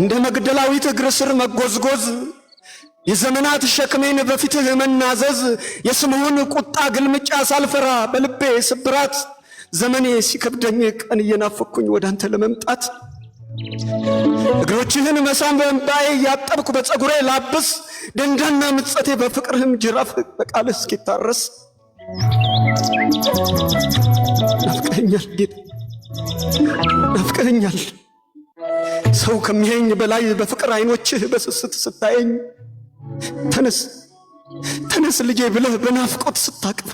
እንደ መግደላዊት እግር ስር መጎዝጎዝ የዘመናት ሸክሜን በፊትህ መናዘዝ የስምዖን ቁጣ ግልምጫ ሳልፈራ በልቤ ስብራት ዘመኔ ሲከብደኝ ቀን እየናፈኩኝ ወደ አንተ ለመምጣት እግሮችህን መሳም በእንባዬ እያጠብኩ በፀጉሬ ላብስ ደንዳና ምጸቴ በፍቅርህም ጅራፍ በቃልህ እስኪታረስ ናፍቀኸኛል ጌታ ናፍቀኸኛል። ሰው ከሚያየኝ በላይ በፍቅር አይኖችህ በስስት ስታየኝ ተነስ ተነስ ልጄ ብለህ በናፍቆት ስታቅፍ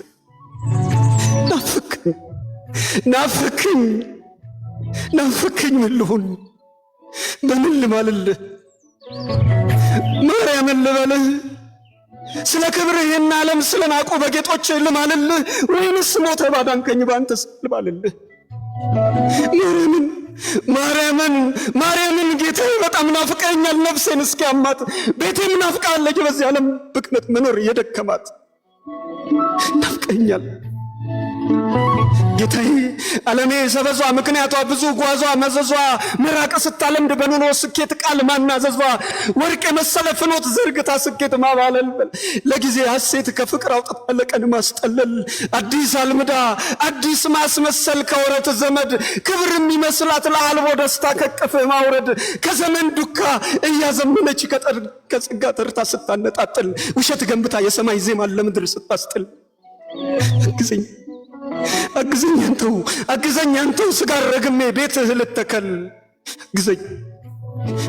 ናፍቀኝ ናፍቀኝ ናፍቀኝ። ምን ልሁን በምን ልማልልህ ማርያምን ልበልህ? ስለ ክብርህ ይህን ዓለም ስለ ናቁ በጌጦች ልማልልህ ወይንስ ሞተ ባዳንከኝ ባንተስ ልማልልህ? ማርያምን ጌታዬ በጣም ናፍቀኛል። ነፍሴን እስኪያማት ቤቴም ናፍቃለች። በዚህ ዓለም ብክነት መኖር እየደከማት ናፍቀኛል ጌታዬ። ዓለሜ ሰበዟ ምክንያቷ ብዙ ጓዟ መዘዟ ምራቅ ስታለምድ በኑሮ ስኬት ቃል ማናዘዟ ወርቅ የመሰለ ፍኖት ዘርግታ ስኬት ማባለል ለጊዜ ሐሴት ከፍቅር አውጥታ ለቀን ማስጠለል አዲስ አልምዳ አዲስ ማስመሰል ከወረት ዘመድ ክብር የሚመስላት ለአልቦ ደስታ ከቅፍ ማውረድ ከዘመን ዱካ እያዘመነች ከጸጋ ተርታ ስታነጣጥል ውሸት ገንብታ የሰማይ ዜማን ለምድር ስታስጥል አግዘኝ አንተው ስጋር ረግሜ ቤትህ ልተከል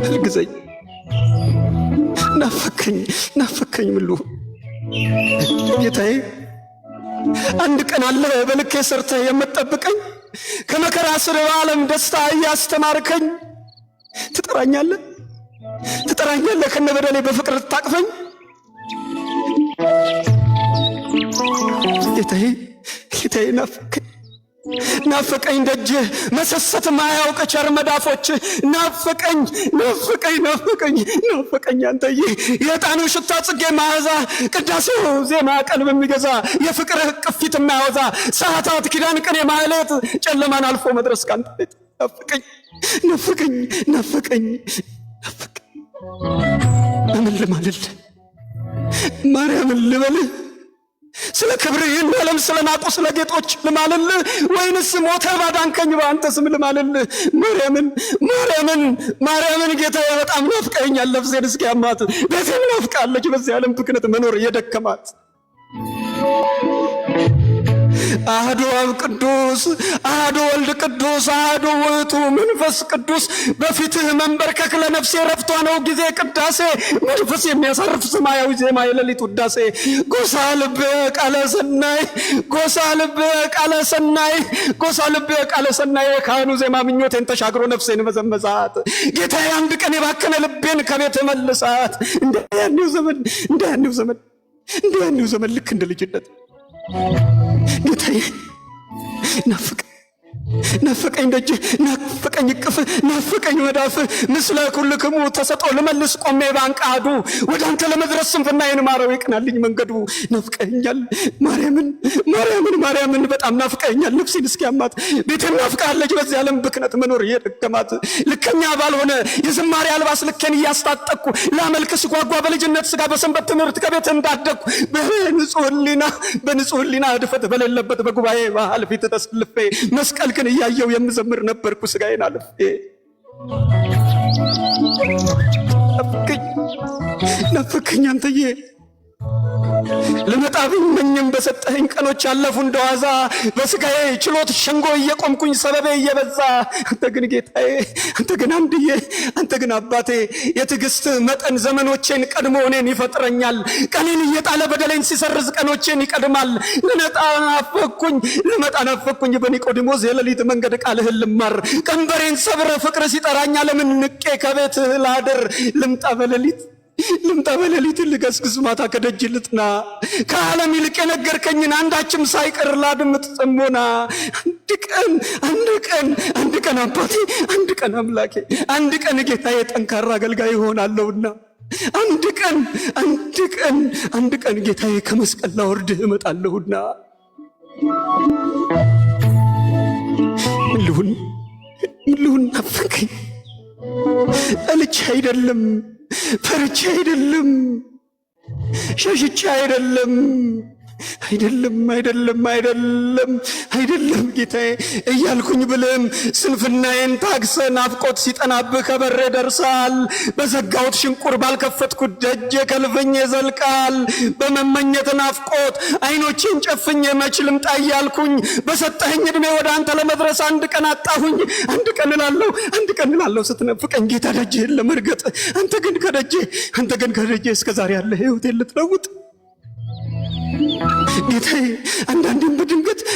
አግዘኝ ናፈከኝ ምሉ ጌታዬ። አንድ ቀን አለ በልኬ ሰርተህ የምትጠብቀኝ ከመከራ ስር በዓለም ደስታ እያስተማርከኝ ትጠራኛለህ ከነበደሌ በፍቅር ልታቅፈኝ ጌታዬ ናፈቀኝ ደጅህ መሰሰት ማያውቅ ቸር መዳፎችህ ናፈቀኝ አንተዬ። የዕጣኑ ሽታ ጽጌ መዓዛ ቅዳሴው ዜማ ቀልብ የሚገዛ የፍቅርህ ቅፊት የማያወዛ ሰዓታት ኪዳን ቅኔ ማህሌት ጨለማን አልፎ መድረስ ካንተ ቤት ናፈቀኝ። ምን ልማልልህ ማርያምን ልበልህ? ስለ ክብርህ ይህን ዓለም ስለ ናቁ ስለ ጌጦች ልማልልህ ወይንስ ሞተ ባዳንከኝ በአንተ ስም ልማልልህ? ማርያምን ጌታዬ በጣም ናፍቀኸኛል። ነፍሴን እስኪያማት ቤቴም ናፍቃለች። በዚህ ዓለም ብክነት መኖር እየደከማት አሐዱ አብ ቅዱስ አሐዱ ወልድ ቅዱስ አሐዱ ውእቱ መንፈስ ቅዱስ በፊትህ መንበርከክ ለነፍሴ ረፍቷ ነው ጊዜ ቅዳሴ መንፈስ የሚያሳርፍ ሰማያዊ ዜማ የሌሊት ውዳሴ ጎሳ ልብህ ቃለ ሰናይ ካህኑ ዜማ ምኞቴን ተሻግሮ ነፍሴን መዘመዛት ጌታዬ አንድ ቀን የባከነ ልቤን ከቤት መልሳት። እንደ ያኔው ዘመን ልክ እንደ ልጅነት ጌታዬ ናፈቀኝ ደጅህ ናፈቀኝ እቅፍ ናፈቀኝ መዳፍህ ምስለ ኩልክሙ ተሰጦ ልመልስ ቆሜ ባንቃዱ ወደ አንተ ለመድረስ ስንፍናዬን ማረው ይቅናልኝ መንገዱ። ናፍቀኛል ማርያምን በጣም ናፍቀኛል። ነፍሴን እስኪያማት ቤቴም ናፍቃለች። በዚህ ዓለም ብክነት መኖር እየደከማት ልከኛ ባልሆነ የዝማሬ አልባስ ልኬን እያስታጠቅኩ ላመልክ ስጓጓ በልጅነት ስጋ በሰንበት ትምህርት ከቤት እንዳደግኩ በንጹህ ሕሊና እድፈት በሌለበት በጉባኤ መሃል ፊት ተሰልፌ መስቀል ግን እያየው የምዘምር ነበርኩ ስጋዬን አልፌ። ናፈቀኝ አንተዬ ልመጣ ብመኝም በሰጠኸኝ ቀኖች ያለፉ እንደዋዛ በስጋዬ ችሎት ሸንጎ እየቆምኩኝ ሰበቤ እየበዛ አንተ ግን ጌታዬ አንተ ግን አንድዬ አንተ ግን አባቴ የትዕግስት መጠን ዘመኖቼን ቀድሞ እኔን ይፈጥረኛል። ቀኔን እየጣለ በደሌን ሲሰርዝ ቀኖቼን ይቀድማል። ልመጣ ናፈኩኝ በኒቆዲሞስ የሌሊት መንገድ ቃልህን ልማር ቀንበሬን ሰብረ ፍቅር ሲጠራኛ ለምን ንቄ ከቤት ላድር ልምጣ በሌሊት ልገስግስ ማታ ከደጅ ልጥና ከዓለም ይልቅ የነገርከኝን አንዳችም ሳይቀር ላድምጥ ጽሞና። አንድ ቀን አባቴ አንድ ቀን አምላኬ አንድ ቀን ጌታዬ ጠንካራ አገልጋይ ይሆናለሁና አንድ ቀን ጌታዬ ከመስቀል ላወርድህ እመጣለሁና። ምን ልሁን ናፈቀኝ ጠልቼ አይደለም ፈርቼ አይደለም ሸሽቼ አይደለም አይደለም ጌታዬ እያልኩኝ ብልም ስንፍናዬን ታግሰ ናፍቆት ሲጠናብህ ከበሬ ደርሳል። በዘጋሁት ሽንቁር ባልከፈትኩት ደጅ ከልፍኝ ይዘልቃል። በመመኘት ናፍቆት አይኖቼን ጨፍኜ መች ልምጣ እያልኩኝ በሰጠኸኝ ዕድሜ ወደ አንተ ለመድረስ አንድ ቀን አጣሁኝ። አንድ ቀን እላለሁ ስትነፍቀኝ ጌታ ደጅህን ለመርገጥ አንተ ግን ከደጄ እስከ ዛሬ ያለ ሕይወቴን ልትለውጥ ጌታዬ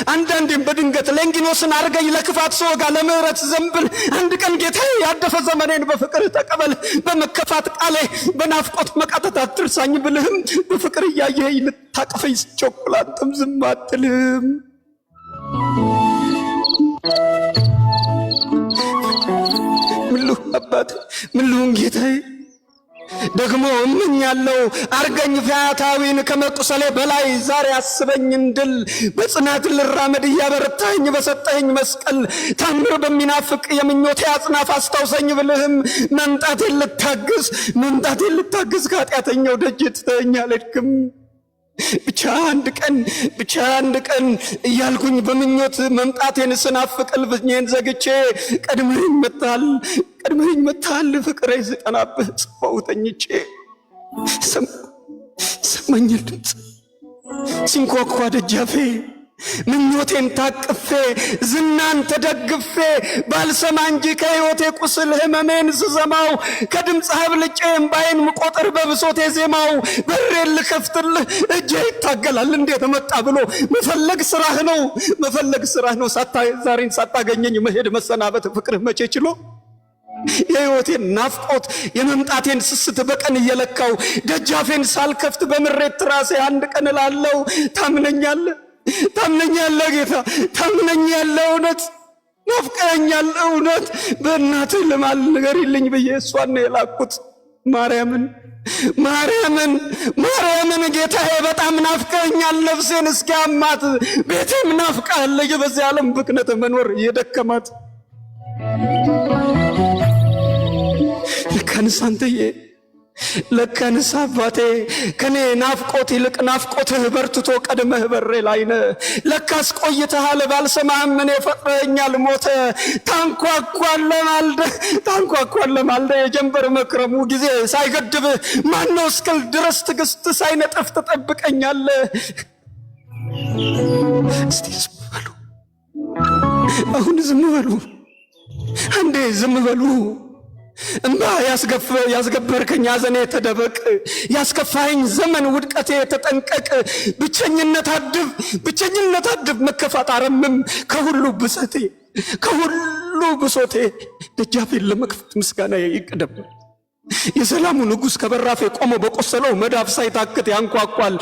አንዳንዴም በድንገት ለንጊኖስን አርገኝ ለክፋት ስወጋ ለምህረት ዘንብል አንድ ቀን ጌታዬ ያደፈ ዘመኔን በፍቅር ተቀበል። በመከፋት ቃሌ በናፍቆት መቃተት አትርሳኝ ብልህም በፍቅር እያየኸኝ ልታቅፈኝ ስቸኩል አንተም ዝም አትልም። ምን ልሁን ጌታዬ ደግሞ እመኛለሁ አርገኝ ፈያታዊን ከመቁሰሌ በላይ ዛሬ አስበኝ እንድል በጽናት ልራመድ እያበረታኝ በሰጠኝ መስቀል ታምር በሚናፍቅ የምኞቴ አጽናፍ አስታውሰኝ ብልህም መምጣቴን ልታግዝ ከኃጢአተኛው ደጅ ትተኸኝ አልሄድክም። ብቻ አንድ ቀን እያልኩኝ በምኞት መምጣቴን ስናፍቅ ልፍኜን ዘግቼ ቀድመኸኝ መጥተሃል ፍቅሬ ስጠናብህ ጽፋው ተኝቼ ሰማኝ ድምፅ ሲንኳኳ ደጃፌ ምኞቴን ታቅፌ ዝናን ተደግፌ ባልሰማ እንጂ ከሕይወቴ ቁስል ህመሜን ስሰማው ከድምፅ ሀብልጬ እምባዬን ምቆጥር በብሶቴ ዜማው በሬን ልከፍትልህ እጄ ይታገላል እንዴት መጣ ብሎ መፈለግ ስራህ ነው ዛሬን ሳታገኘኝ መሄድ መሰናበት ፍቅርህ መቼ ችሎ የሕይወቴን ናፍቆት የመምጣቴን ስስት በቀን እየለካው ደጃፌን ሳልከፍት በምሬት ራሴ አንድ ቀን እላለሁ ታምነኛለህ ጌታ ታምነኛለህ እውነት ናፍቀኸኛል እውነት በእናትህ ልማል ንገሪልኝ ብዬ እሷን ነው የላኩት ማርያምን ጌታዬ በጣም ናፍቀኸኛል ነፍሴን እስኪያማት ቤቴም ናፍቃለች በዚህ ዓለም ብክነት መኖር የደከማት ለካንስ አባቴ ከኔ ናፍቆት ይልቅ ናፍቆትህ በርትቶ ቀድመህ በሬ ላይ ነህ። ለካስ ቆይተሃል ባልሰማህም እኔ ፈጥረኸኛል ሞተ ታንኳኳን ለማልደ የጀንበር መክረሙ ጊዜ ሳይገድብህ ማነው እስክል ድረስ ትዕግስት ሳይነጥፍ ትጠብቀኛለህ። እስቲ ዝም በሉ አሁን አንዴ ዝም በሉ። እንባ ያስገበርከኝ ሐዘኔ ተደበቅ ያስከፋኝ ዘመን ውድቀቴ ተጠንቀቅ። ብቸኝነት አድብ መከፋት አረምም ከሁሉ ብሶቴ ደጃፌን ለመክፈት ምስጋና ይቅደም። የሰላሙ ንጉሥ ከበራፌ ቆሞ በቆሰለው መዳፍ ሳይታክት ያንኳኳል።